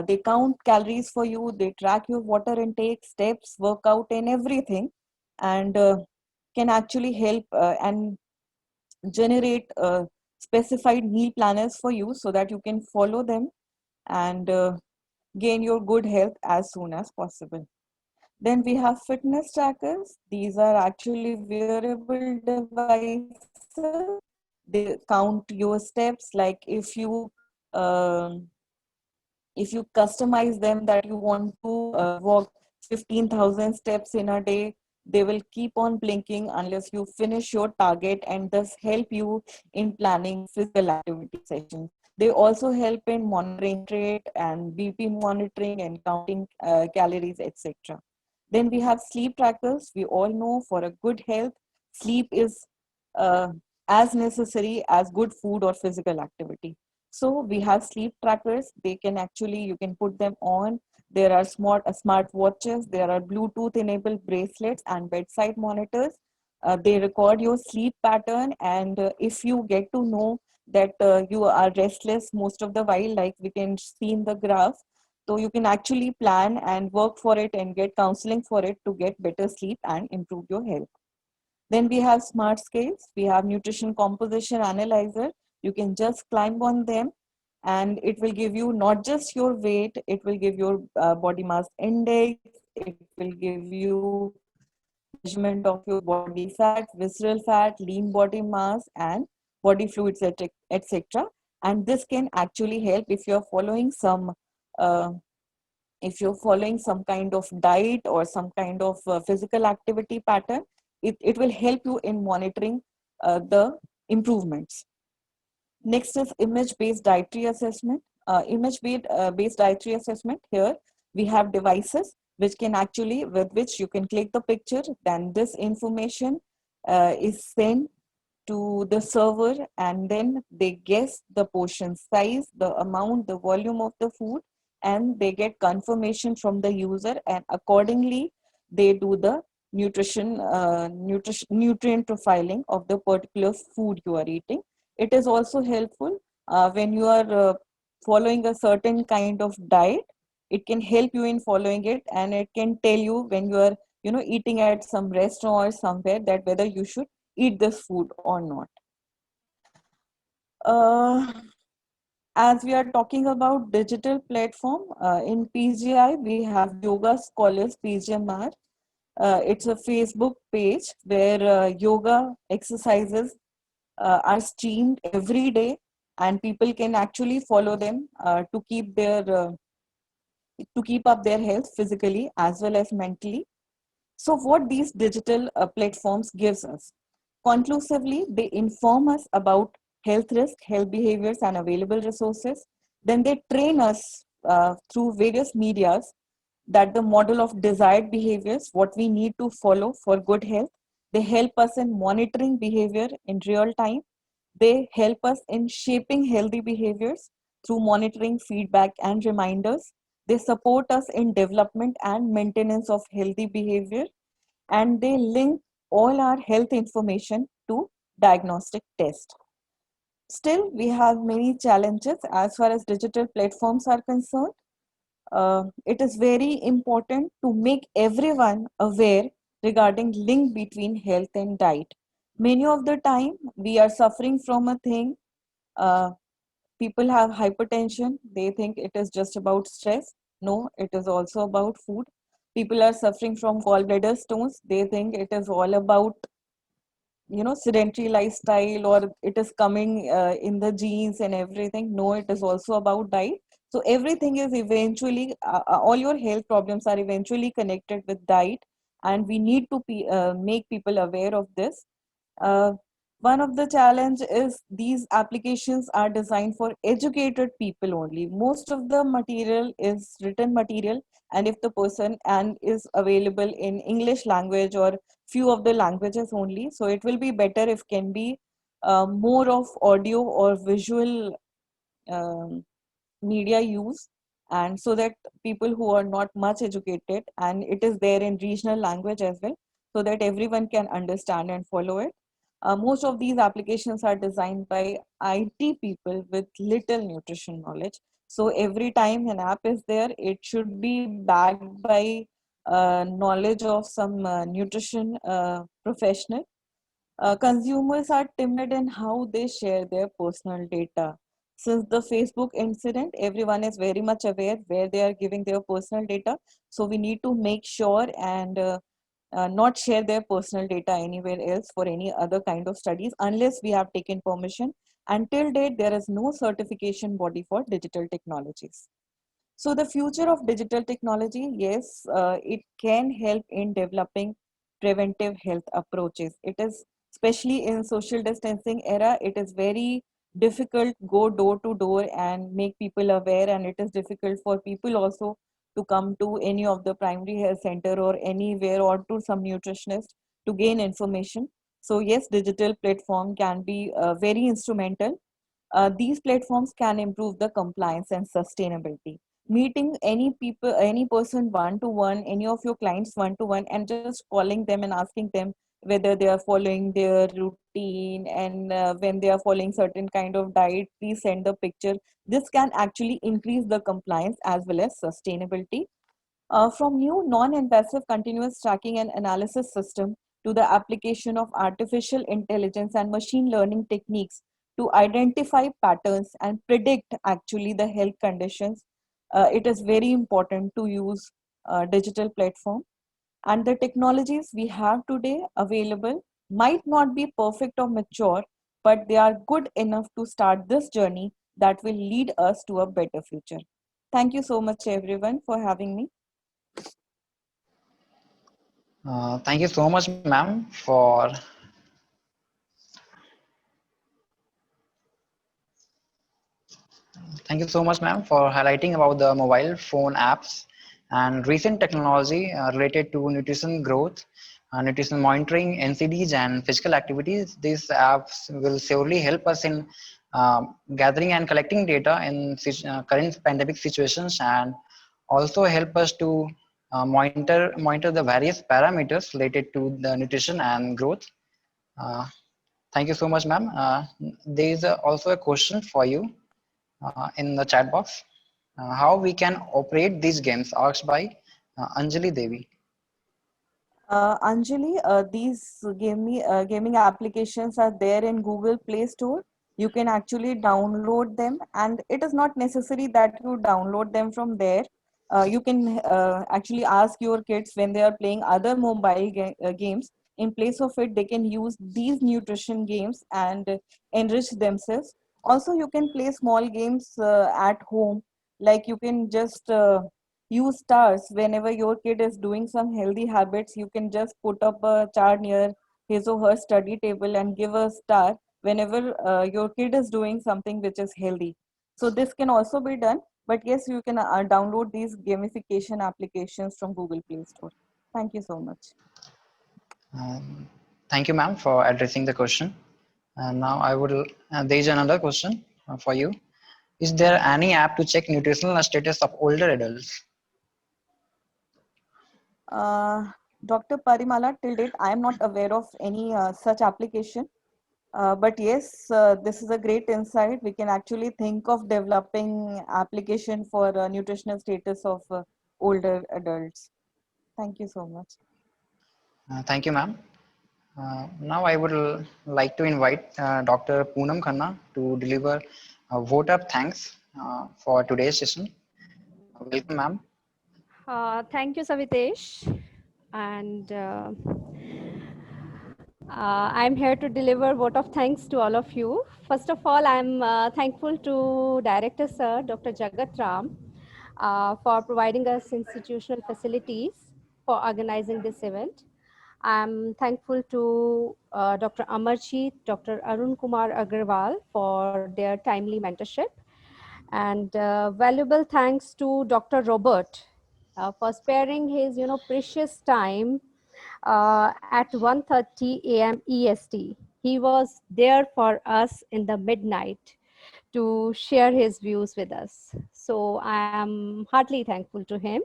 they count calories for you, they track your water intake, steps, workout and everything, and can actually help and generate specified meal planners for you so that you can follow them and gain your good health as soon as possible. Then we have fitness trackers. These are actually wearable devices. They count your steps. Like if you customize them that you want to walk 15,000 steps in a day, They will keep on blinking unless you finish your target, and thus help you in planning physical activity sessions. They also help in monitoring rate and BP monitoring and counting calories, etc. Then we have sleep trackers. We all know for a good health, sleep is uh, as necessary as good food or physical activity. So we have sleep trackers. They can actually, you can put them on. There are smart watches. There are Bluetooth enabled bracelets and bedside monitors. They record your sleep pattern, and if you get to know that you are restless most of the while, like we can see in the graph, so you can actually plan and work for it and get counseling for it to get better sleep and improve your health. Then we have smart scales. We have nutrition composition analyzer. You can just climb on them, and it will give you not just your weight, it will give your body mass index, it will give you measurement of your body fat, visceral fat, lean body mass, and body fluids, etc. And this can actually help if you're following some uh, if you're following some kind of diet or some kind of physical activity pattern. It will help you in monitoring the improvements. Next is image-based dietary assessment. Image-based dietary assessment. Here we have devices which can actually, with which you can click the picture, then this information is sent to the server, and then they guess the portion size, the amount, the volume of the food, and they get confirmation from the user, and accordingly they do the nutrient profiling of the particular food you are eating. It is also helpful when you are following a certain kind of diet. It can help you in following it, and it can tell you when you are, eating at some restaurant or somewhere, that whether you should eat this food or not. As we are talking about digital platform, in PGI, we have Yoga Scholars PGMR. It's a Facebook page where yoga exercises are streamed every day, and people can actually follow them to keep up their health physically as well as mentally. So what these digital platforms gives us? Conclusively, they inform us about health risk, health behaviors, and available resources. Then they train us through various medias that the model of desired behaviors, what we need to follow for good health. They help us in monitoring behavior in real time. They help us in shaping healthy behaviors through monitoring, feedback, and reminders. They support us in development and maintenance of healthy behavior, and they link all our health information to diagnostic test. Still, we have many challenges as far as digital platforms are concerned. It is very important to make everyone aware regarding link between health and diet. Many of the time, we are suffering from a thing. Uh, People have hypertension. They think it is just about stress. No, it is also about food. People are suffering from gallbladder stones. They think it is all about, sedentary lifestyle, or it is coming in the genes and everything. No, it is also about diet. So everything is eventually, all your health problems are eventually connected with diet, and we need to make people aware of this. uh, One of the challenge is these applications are designed for educated people only. Most of the material is written material, and if the person and is available in English language or few of the languages only, so it will be better if can be more of audio or visual um, media use, and so that people who are not much educated, and it is there in regional language as well, so that everyone can understand and follow it. Most of these applications are designed by IT people with little nutrition knowledge. So every time an app is there, it should be backed by knowledge of some nutrition professional. Consumers are timid in how they share their personal data. Since the Facebook incident, everyone is very much aware where they are giving their personal data. So we need to make sure and not share their personal data anywhere else for any other kind of studies unless we have taken permission. Until date, there is no certification body for digital technologies. So the future of digital technology, yes, it can help in developing preventive health approaches. It is, especially in social distancing era, it is very difficult go door to door and make people aware, and it is difficult for people also to come to any of the primary health center or anywhere or to some nutritionist to gain information. So yes, digital platform can be very instrumental. These platforms can improve the compliance and sustainability. Meeting any people, any person one to one, any of your clients one to one, and just calling them and asking them whether they are following their routine, and when they are following certain kind of diet, please send the picture. This can actually increase the compliance as well as sustainability. From new non-invasive continuous tracking and analysis system to the application of artificial intelligence and machine learning techniques to identify patterns and predict actually the health conditions, it is very important to use digital platform. And the technologies we have today available might not be perfect or mature, but they are good enough to start this journey that will lead us to a better future. Thank you so much everyone for having me. Thank you so much, ma'am, for thank you so much, ma'am, for highlighting about the mobile phone apps and recent technology related to nutrition growth, nutrition monitoring, NCDs, and physical activities. These apps will surely help us in gathering and collecting data in current pandemic situations, and also help us to monitor the various parameters related to the nutrition and growth. Uh, Thank you so much, ma'am. There is also a question for you in the chat box. How we can operate these games, asked by Anjali Devi. Anjali, these gaming applications are there in Google Play Store. You can actually download them, and it is not necessary that you download them from there. You can actually ask your kids when they are playing other mobile games. In place of it, they can use these nutrition games and enrich themselves. Also, you can play small games at home, like you can just use stars whenever your kid is doing some healthy habits. You can just put up a chart near his or her study table and give a star whenever your kid is doing something which is healthy. So this can also be done, but yes, you can download these gamification applications from Google Play Store. Thank you so much. Thank you, ma'am, for addressing the question. And now I would, there is another question for you. Is there any app to check nutritional status of older adults? Dr. Parimala, till date, I am not aware of any such application. But yes, this is a great insight. We can actually think of developing application for nutritional status of older adults. Thank you so much. Thank you, ma'am. Now I would like to invite Dr. Poonam Khanna to deliver a vote of thanks for today's session. Welcome, ma'am. Thank you, Savitesh. And I'm here to deliver vote of thanks to all of you. First of all, I'm thankful to Director Sir, Dr. Jagat Ram, for providing us institutional facilities for organizing this event. I'm thankful to Dr. Amarjeet, Dr. Arun Kumar Agarwal for their timely mentorship. And valuable thanks to Dr. Robert for sparing his precious time at 1:30 a.m. EST. He was there for us in the midnight to share his views with us. So I am heartily thankful to him,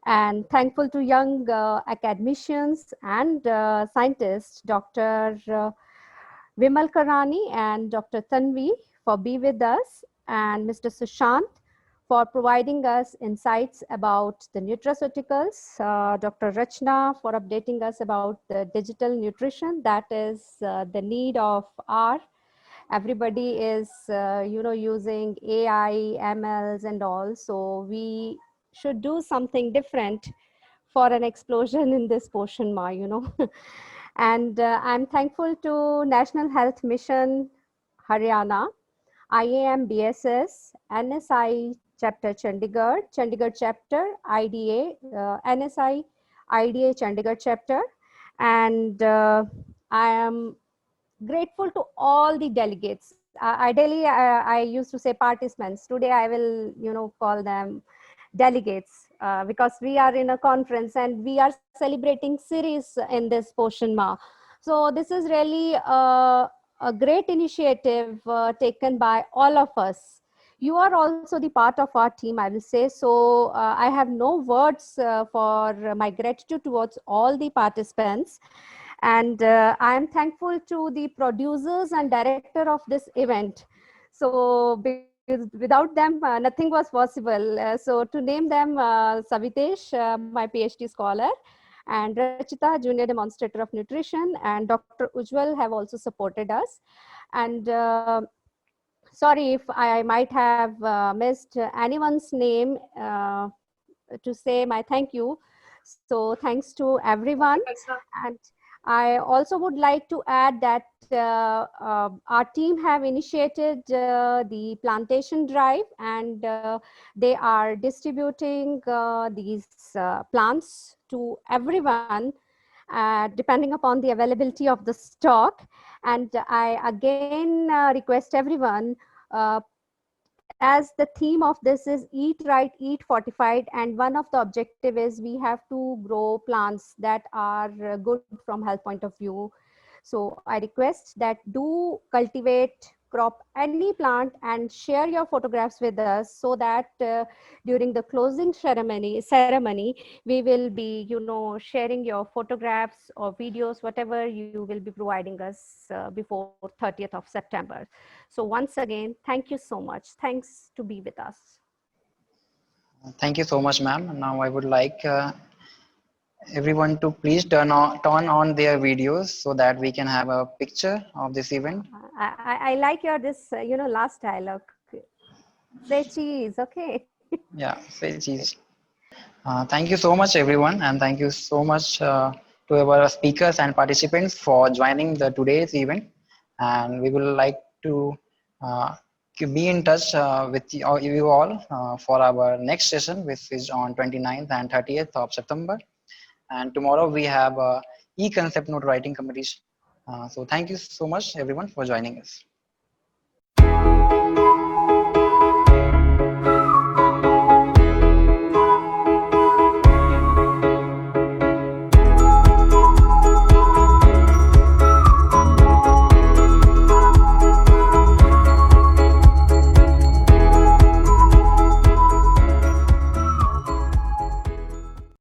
and thankful to young academicians and scientists, Dr. Vimal Karani and Dr. Tanvi for being with us, and Mr. Sushant for providing us insights about the nutraceuticals, Dr. Rachna for updating us about the digital nutrition that is the need of our. Everybody is, using AI, MLs and all, so we should do something different for an explosion in this portion, And I'm thankful to National Health Mission, Haryana, IAM BSS, NSI chapter Chandigarh, Chandigarh chapter, IDA, NSI, IDA Chandigarh chapter, And I am grateful to all the delegates. Ideally, I used to say participants. Today, I will, call them delegates because we are in a conference and we are celebrating series in this Poshan Ma. So this is really a great initiative taken by all of us. You are also the part of our team, I will say. So I have no words for my gratitude towards all the participants. And I am thankful to the producers and director of this event. So because without them, nothing was possible. So to name them, Savitesh, my PhD scholar, and Rachita, junior demonstrator of nutrition, and Dr. Ujwal have also supported us. And sorry if I might have missed anyone's name to say my thank you. So thanks to everyone. And I also would like to add that our team have initiated the plantation drive, and they are distributing these plants to everyone depending upon the availability of the stock. And I again request everyone, as the theme of this is eat right, eat fortified, and one of the objective is we have to grow plants that are good from health point of view. So I request that do cultivate, crop any plant and share your photographs with us, so that during the closing ceremony we will be sharing your photographs or videos, whatever you will be providing us before 30th of September. So once again, thank you so much. Thanks to be with us. Thank you so much, ma'am. Now I would like everyone to please turn on their videos so that we can have a picture of this event. I like your this last dialogue. Say cheese, okay? Yeah, say cheese. Thank you so much, everyone, and thank you so much to our speakers and participants for joining today's event. And we would like to be in touch with you all for our next session, which is on 29th and 30th of September. And tomorrow we have e-concept note writing competition. So thank you so much, everyone, for joining us.